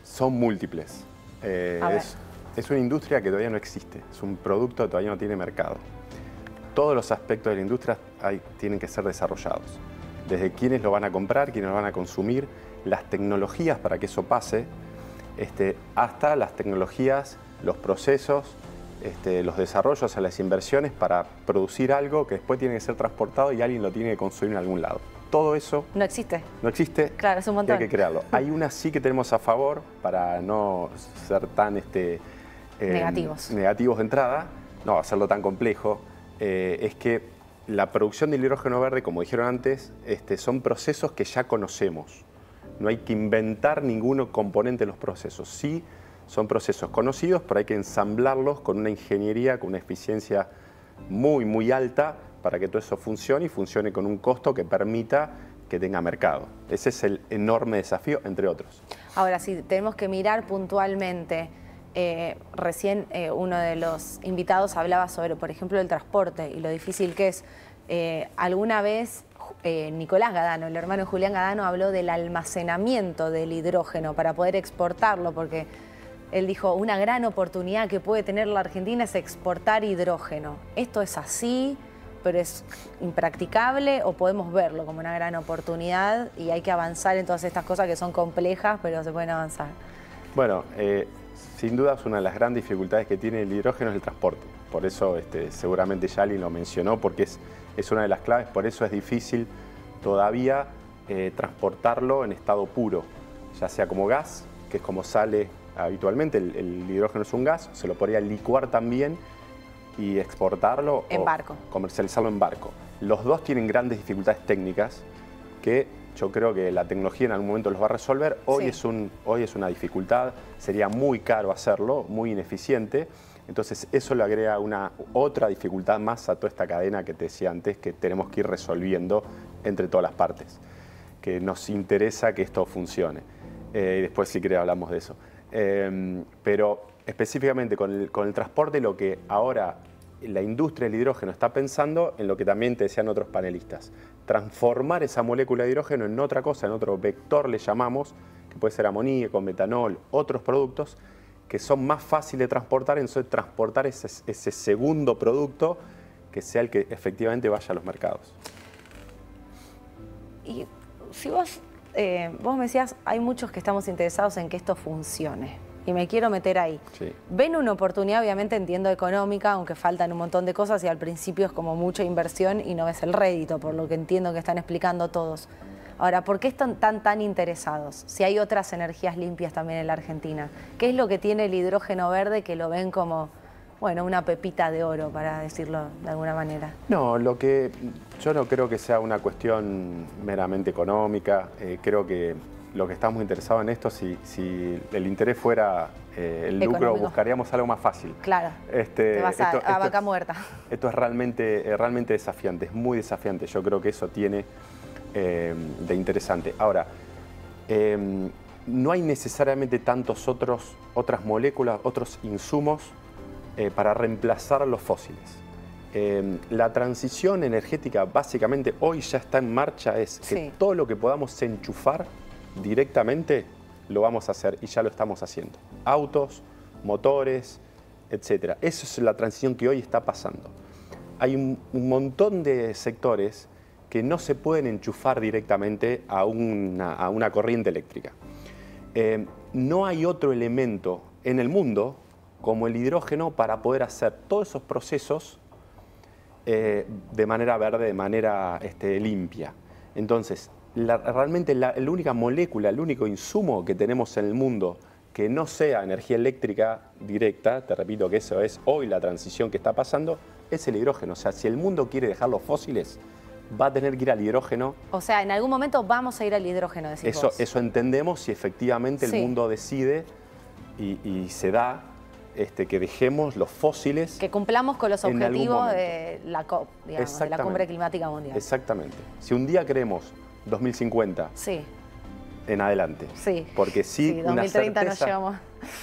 son múltiples. Es una industria que todavía no existe, es un producto que todavía no tiene mercado. Todos los aspectos de la industria tienen que ser desarrollados. Desde quiénes lo van a comprar, quiénes lo van a consumir, las tecnologías para que eso pase, hasta las tecnologías, los procesos, los desarrollos, las inversiones para producir algo que después tiene que ser transportado y alguien lo tiene que consumir en algún lado. Todo eso no existe. No existe. Claro, es un montón. Y hay que crearlo. Hay una sí que tenemos a favor para no ser tan negativos de entrada, no hacerlo tan complejo, es que la producción del hidrógeno verde, como dijeron antes, son procesos que ya conocemos. No hay que inventar ningún componente de los procesos. Sí, son procesos conocidos, pero hay que ensamblarlos con una ingeniería, con una eficiencia muy, muy alta para que todo eso funcione y funcione con un costo que permita que tenga mercado. Ese es el enorme desafío, entre otros. Ahora, si tenemos que mirar puntualmente, recién uno de los invitados hablaba sobre, por ejemplo, el transporte y lo difícil que es. Alguna vez Nicolás Gadano, el hermano de Julián Gadano, habló del almacenamiento del hidrógeno para poder exportarlo, porque él dijo, una gran oportunidad que puede tener la Argentina es exportar hidrógeno. ¿Esto es así, pero es impracticable, o podemos verlo como una gran oportunidad y hay que avanzar en todas estas cosas que son complejas, pero se pueden avanzar? Bueno, sin duda es una de las grandes dificultades que tiene el hidrógeno es el transporte. Por eso seguramente ya alguien lo mencionó, porque es una de las claves, por eso es difícil todavía transportarlo en estado puro, ya sea como gas, que es como sale habitualmente, el hidrógeno es un gas, se lo podría licuar también y exportarlo en barco, comercializarlo en barco. Los dos tienen grandes dificultades técnicas que yo creo que la tecnología en algún momento los va a resolver. Hoy, sí. Hoy es una dificultad, sería muy caro hacerlo, muy ineficiente. Entonces eso le agrega otra dificultad más a toda esta cadena que te decía antes, que tenemos que ir resolviendo entre todas las partes, que nos interesa que esto funcione. Y después si querés hablamos de eso. Pero específicamente con el transporte, lo que ahora la industria del hidrógeno está pensando, en lo que también te decían otros panelistas, transformar esa molécula de hidrógeno en otra cosa, en otro vector le llamamos, que puede ser amoníaco, metanol, otros productos que son más fáciles de transportar, entonces transportar ese segundo producto que sea el que efectivamente vaya a los mercados. Y si vos me decías, hay muchos que estamos interesados en que esto funcione, y me quiero meter ahí. Sí. Ven una oportunidad, obviamente entiendo económica, aunque faltan un montón de cosas y al principio es como mucha inversión y no ves el rédito, por lo que entiendo que están explicando todos. Ahora, ¿por qué están tan interesados? Si hay otras energías limpias también en la Argentina. ¿Qué es lo que tiene el hidrógeno verde que lo ven como, bueno, una pepita de oro, para decirlo de alguna manera? No, yo no creo que sea una cuestión meramente económica. Creo que lo que estamos interesados en esto, si el interés fuera el lucro, económico, buscaríamos algo más fácil. Claro, te vas a vaca muerta. Esto es realmente desafiante, es muy desafiante. Yo creo que eso tiene de interesante. Ahora, no hay necesariamente otras moléculas, otros insumos para reemplazar los fósiles. La transición energética básicamente hoy ya está en marcha, que sí, todo lo que podamos enchufar directamente lo vamos a hacer y ya lo estamos haciendo. Autos, motores, etc. Esa es la transición que hoy está pasando. Hay un montón de sectores que no se pueden enchufar directamente a una corriente eléctrica. No hay otro elemento en el mundo como el hidrógeno para poder hacer todos esos procesos de manera verde, de manera limpia. Entonces, realmente la única molécula, el único insumo que tenemos en el mundo que no sea energía eléctrica directa, te repito que eso es hoy la transición que está pasando, es el hidrógeno. O sea, si el mundo quiere dejar los fósiles, va a tener que ir al hidrógeno. O sea, en algún momento vamos a ir al hidrógeno, decís vos. Eso entendemos si efectivamente el mundo decide y se da que dejemos los fósiles. Que cumplamos con los objetivos de la COP, digamos, de la Cumbre Climática Mundial. Exactamente. Si un día queremos 2050 sí, en adelante. Sí. Porque sí, 2030 nos llevamos.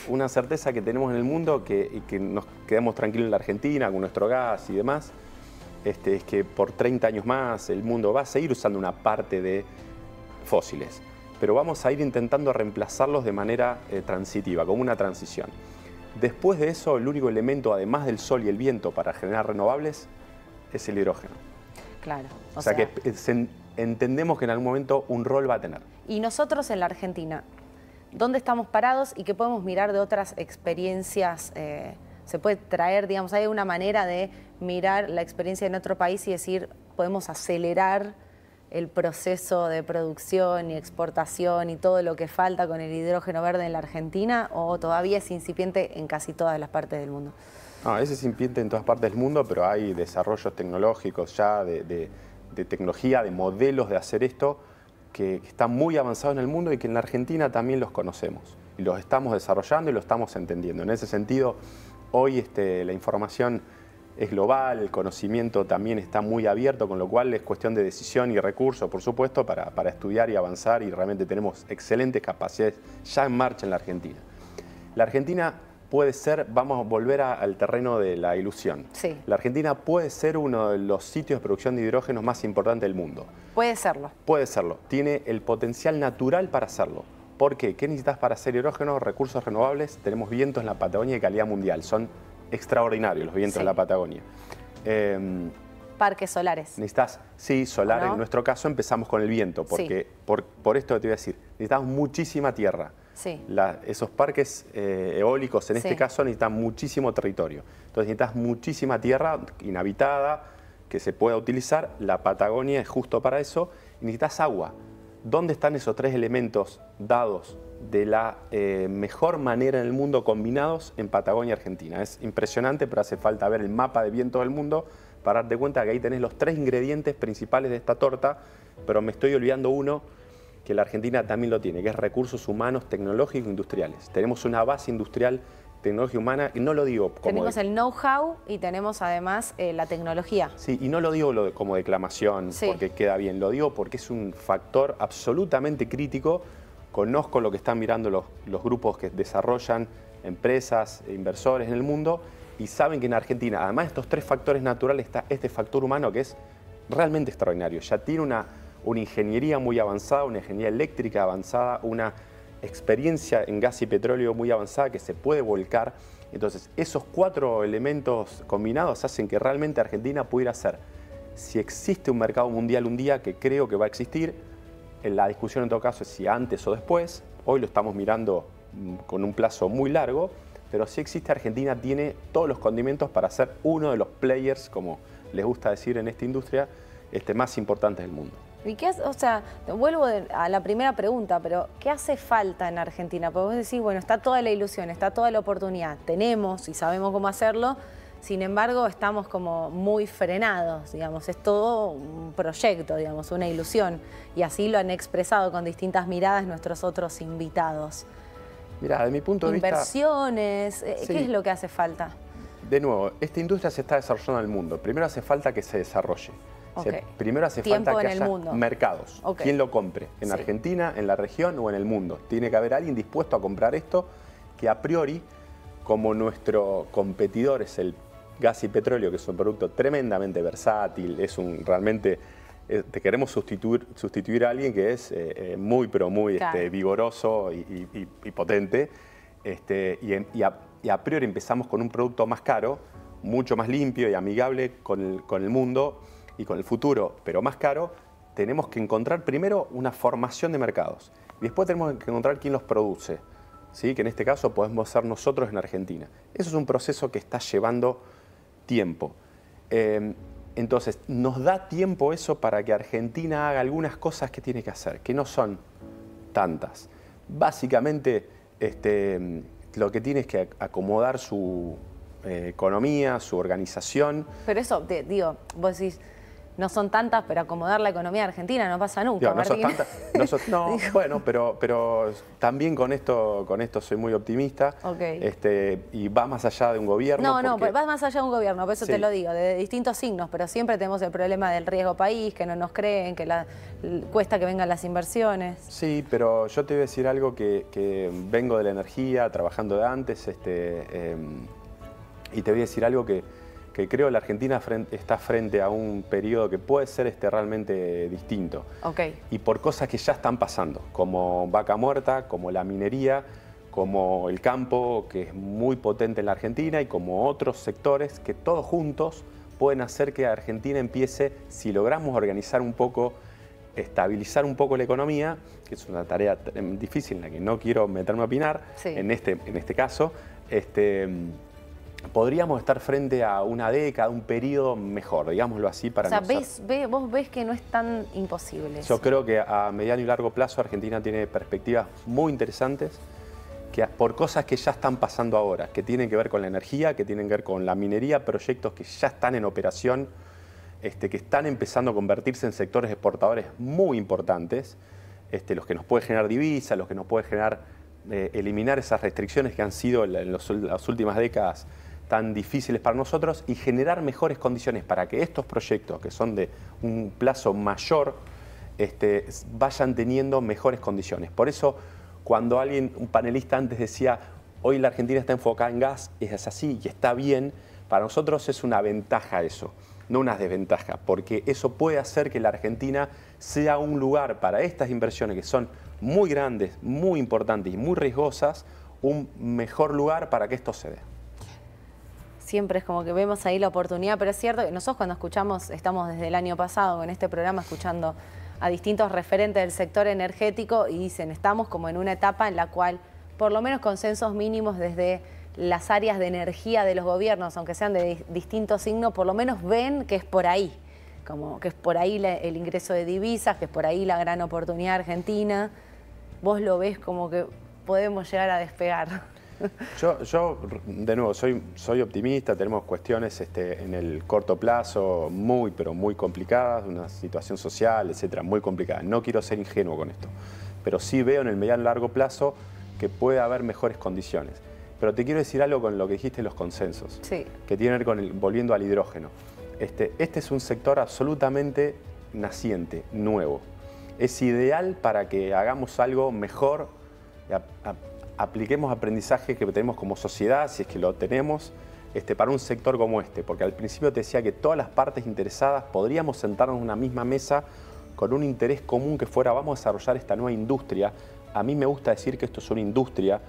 Una certeza que tenemos en el mundo y que nos quedamos tranquilos en la Argentina con nuestro gas y demás, es que por 30 años más el mundo va a seguir usando una parte de fósiles. pero vamos a ir intentando reemplazarlos de manera transitiva, como una transición. Después de eso, el único elemento, además del sol y el viento, para generar renovables, es el hidrógeno. Claro. O sea que entendemos que en algún momento un rol va a tener. Y nosotros en la Argentina, ¿dónde estamos parados y qué podemos mirar de otras experiencias? ¿Se puede traer, digamos, hay una manera de mirar la experiencia en otro país y decir, podemos acelerar el proceso de producción y exportación y todo lo que falta con el hidrógeno verde en la Argentina, o todavía es incipiente en casi todas las partes del mundo? No, es incipiente en todas partes del mundo, pero hay desarrollos tecnológicos ya de tecnología, de modelos de hacer esto, que están muy avanzados en el mundo y que en la Argentina también los conocemos. Y los estamos desarrollando y los estamos entendiendo. En ese sentido, hoy la información es global, el conocimiento también está muy abierto, con lo cual es cuestión de decisión y recursos, por supuesto, para estudiar y avanzar, y realmente tenemos excelentes capacidades ya en marcha en la Argentina. La Argentina puede ser, vamos a volver al terreno de la ilusión. Sí. La Argentina puede ser uno de los sitios de producción de hidrógenos más importantes del mundo. Puede serlo. Puede serlo. Tiene el potencial natural para hacerlo. ¿Por qué? ¿Qué necesitas para hacer hidrógeno? Recursos renovables. Tenemos vientos en la Patagonia de calidad mundial. Son extraordinarios los vientos en la Patagonia. Parques solares. Necesitas, sí, solar. ¿No? En nuestro caso empezamos con el viento, porque por esto te voy a decir, necesitamos muchísima tierra. Sí. Esos parques eólicos, en este caso, necesitan muchísimo territorio. Entonces necesitas muchísima tierra inhabitada que se pueda utilizar. La Patagonia es justo para eso. Y necesitas agua. ¿Dónde están esos tres elementos dados de la mejor manera en el mundo combinados en Patagonia, Argentina? Es impresionante, pero hace falta ver el mapa de vientos del mundo para darte cuenta que ahí tenés los tres ingredientes principales de esta torta, pero me estoy olvidando uno que la Argentina también lo tiene, que es recursos humanos, tecnológicos e industriales. Tenemos una base industrial, tecnológica humana, y no lo digo como... Tenemos el know-how y tenemos además la tecnología. Sí, y no lo digo como declamación porque queda bien, lo digo porque es un factor absolutamente crítico. Conozco lo que están mirando los grupos que desarrollan empresas, inversores en el mundo, y saben que en Argentina, además de estos tres factores naturales, está este factor humano que es realmente extraordinario. Ya tiene una ingeniería muy avanzada, una ingeniería eléctrica avanzada, una experiencia en gas y petróleo muy avanzada que se puede volcar. Entonces, esos cuatro elementos combinados hacen que realmente Argentina pudiera ser, si existe un mercado mundial un día, que creo que va a existir, la discusión en todo caso es si antes o después. Hoy lo estamos mirando con un plazo muy largo, pero si existe, Argentina tiene todos los condimentos para ser uno de los players, como les gusta decir en esta industria, más importantes del mundo. ¿Y qué hace? O sea, vuelvo a la primera pregunta, pero ¿qué hace falta en Argentina? Porque vos decís, bueno, está toda la ilusión, está toda la oportunidad, tenemos y sabemos cómo hacerlo, sin embargo estamos como muy frenados, digamos, es todo un proyecto, digamos, una ilusión, y así lo han expresado con distintas miradas nuestros otros invitados. Mirá, de mi punto de vista... Inversiones, ¿qué es lo que hace falta? De nuevo, esta industria se está desarrollando en el mundo. Primero hace falta que se desarrolle. Primero hace falta que haya mercados. ¿Quién lo compre? ¿En Argentina, en la región o en el mundo? Tiene que haber alguien dispuesto a comprar esto, que a priori, como nuestro competidor es el gas y petróleo, que es un producto tremendamente versátil, es realmente... te queremos sustituir a alguien que es muy vigoroso y potente. Y a priori empezamos con un producto más caro, mucho más limpio y amigable con el mundo y con el futuro, pero más caro. Tenemos que encontrar primero una formación de mercados. Y después tenemos que encontrar quién los produce, ¿sí? Que en este caso podemos ser nosotros en Argentina. Eso es un proceso que está llevando tiempo. Entonces, nos da tiempo eso para que Argentina haga algunas cosas que tiene que hacer, que no son tantas. Básicamente, lo que tiene es que acomodar su economía, su organización. Pero eso, digo, vos decís, no son tantas, pero acomodar la economía argentina no pasa nunca. Digo, no son tantas. Bueno, pero también con esto soy muy optimista. Y va más allá de un gobierno. No, va más allá de un gobierno, por eso te lo digo, de distintos signos, pero siempre tenemos el problema del riesgo país, que no nos creen, que cuesta que vengan las inversiones. Sí, pero yo te voy a decir algo que vengo de la energía, trabajando de antes, y te voy a decir algo que que creo que la Argentina está frente a un periodo que puede ser realmente distinto. Y por cosas que ya están pasando, como Vaca Muerta, como la minería, como el campo, que es muy potente en la Argentina, y como otros sectores que todos juntos pueden hacer que Argentina empiece, si logramos organizar un poco, estabilizar un poco la economía, que es una tarea difícil en la que no quiero meterme a opinar, en este caso, podríamos estar frente a una década, un periodo mejor, digámoslo así, para nosotros. Vos ves que no es tan imposible. Yo creo que a mediano y largo plazo Argentina tiene perspectivas muy interesantes, que por cosas que ya están pasando ahora, que tienen que ver con la energía, que tienen que ver con la minería, proyectos que ya están en operación, que están empezando a convertirse en sectores exportadores muy importantes, los que nos puede generar divisas, los que nos puede generar eliminar esas restricciones que han sido en las últimas décadas tan difíciles para nosotros y generar mejores condiciones para que estos proyectos, que son de un plazo mayor, vayan teniendo mejores condiciones. Por eso, cuando un panelista antes decía, hoy la Argentina está enfocada en gas, es así y está bien, para nosotros es una ventaja eso, no una desventaja, porque eso puede hacer que la Argentina sea un lugar para estas inversiones que son muy grandes, muy importantes y muy riesgosas, un mejor lugar para que esto se dé. Siempre es como que vemos ahí la oportunidad, pero es cierto que nosotros cuando escuchamos, estamos desde el año pasado con este programa escuchando a distintos referentes del sector energético y dicen, estamos como en una etapa en la cual por lo menos consensos mínimos desde las áreas de energía de los gobiernos, aunque sean de distintos signos, por lo menos ven que es por ahí, como que es por ahí el ingreso de divisas, que es por ahí la gran oportunidad argentina. Vos lo ves como que podemos llegar a despegar. Yo de nuevo, soy optimista, tenemos cuestiones en el corto plazo pero muy complicadas, una situación social, etcétera, muy complicada. No quiero ser ingenuo con esto, pero sí veo en el mediano y largo plazo que puede haber mejores condiciones. Pero te quiero decir algo con lo que dijiste, los consensos, que tiene que ver con volviendo al hidrógeno. Este es un sector absolutamente naciente, nuevo. Es ideal para que hagamos algo mejor, apliquemos aprendizaje que tenemos como sociedad, si es que lo tenemos, para un sector como este. Porque al principio te decía que todas las partes interesadas podríamos sentarnos en una misma mesa con un interés común que fuera, vamos a desarrollar esta nueva industria. A mí me gusta decir que esto es una industria,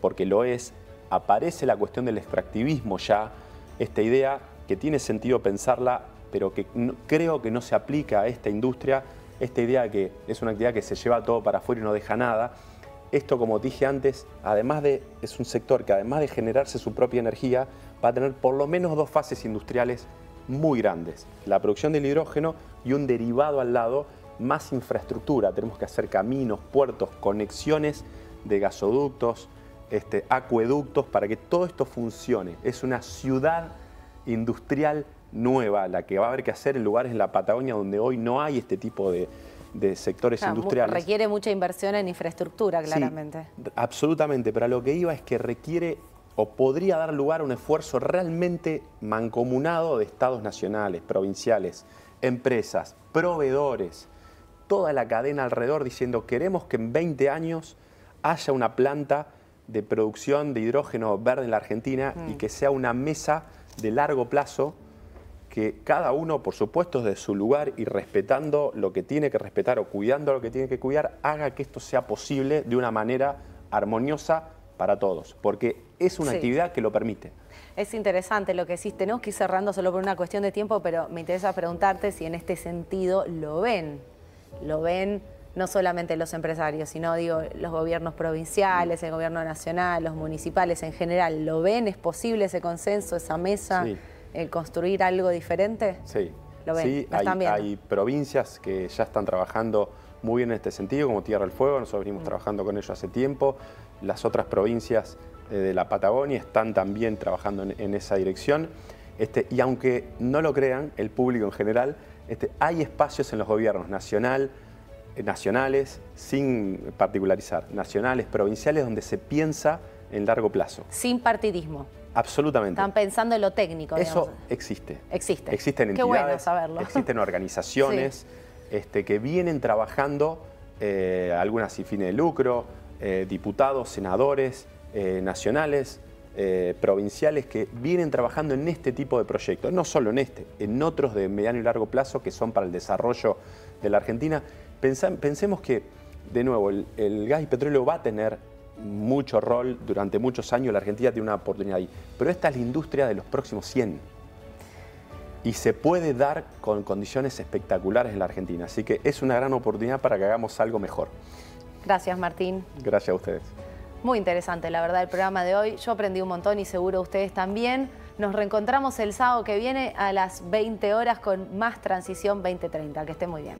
porque lo es. Aparece la cuestión del extractivismo ya, esta idea que tiene sentido pensarla, pero que creo que no se aplica a esta industria, esta idea que es una actividad que se lleva todo para afuera y no deja nada. Esto, como dije antes, es un sector que además de generarse su propia energía, va a tener por lo menos dos fases industriales muy grandes. La producción del hidrógeno y un derivado al lado, más infraestructura. Tenemos que hacer caminos, puertos, conexiones de gasoductos, acueductos, para que todo esto funcione. Es una ciudad industrial nueva la que va a haber que hacer en lugares en la Patagonia donde hoy no hay este tipo de sectores industriales. Requiere mucha inversión en infraestructura, claramente. Sí, absolutamente, pero a lo que iba es que requiere o podría dar lugar a un esfuerzo realmente mancomunado de estados nacionales, provinciales, empresas, proveedores, toda la cadena alrededor diciendo queremos que en 20 años haya una planta de producción de hidrógeno verde en la Argentina y que sea una mesa de largo plazo que cada uno, por supuesto, desde su lugar y respetando lo que tiene que respetar o cuidando lo que tiene que cuidar, haga que esto sea posible de una manera armoniosa para todos, porque es una actividad que lo permite. Es interesante lo que decís. Tenemos que ir cerrando solo por una cuestión de tiempo, pero me interesa preguntarte si en este sentido lo ven no solamente los empresarios, sino digo los gobiernos provinciales, el gobierno nacional, los municipales en general. ¿Lo ven? ¿Es posible ese consenso, esa mesa, construir algo diferente? Sí, ¿Lo ven? Sí, hay provincias que ya están trabajando muy bien en este sentido, como Tierra del Fuego. Nosotros venimos trabajando con ellos hace tiempo. Las otras provincias de la Patagonia están también trabajando en esa dirección. Y aunque no lo crean, el público en general, hay espacios en los gobiernos nacionales, sin particularizar, nacionales, provinciales, donde se piensa en largo plazo. Sin partidismo. Absolutamente. Están pensando en lo técnico. Eso digamos. existe. Existe. Existen entidades, qué bueno saberlo. Existen organizaciones que vienen trabajando, algunas sin fines de lucro, diputados, senadores nacionales, provinciales que vienen trabajando en este tipo de proyectos, no solo en este, en otros de mediano y largo plazo que son para el desarrollo de la Argentina. Pensemos que, de nuevo, el gas y petróleo va a tener mucho rol durante muchos años, la Argentina tiene una oportunidad ahí, pero esta es la industria de los próximos 100 y se puede dar con condiciones espectaculares en la Argentina, así que es una gran oportunidad para que hagamos algo mejor. Gracias, Martín. Gracias a ustedes. Muy interesante, la verdad, el programa de hoy. Yo aprendí un montón y seguro ustedes también. Nos reencontramos el sábado que viene a las 20 horas con más Transición 2030. Que esté muy bien.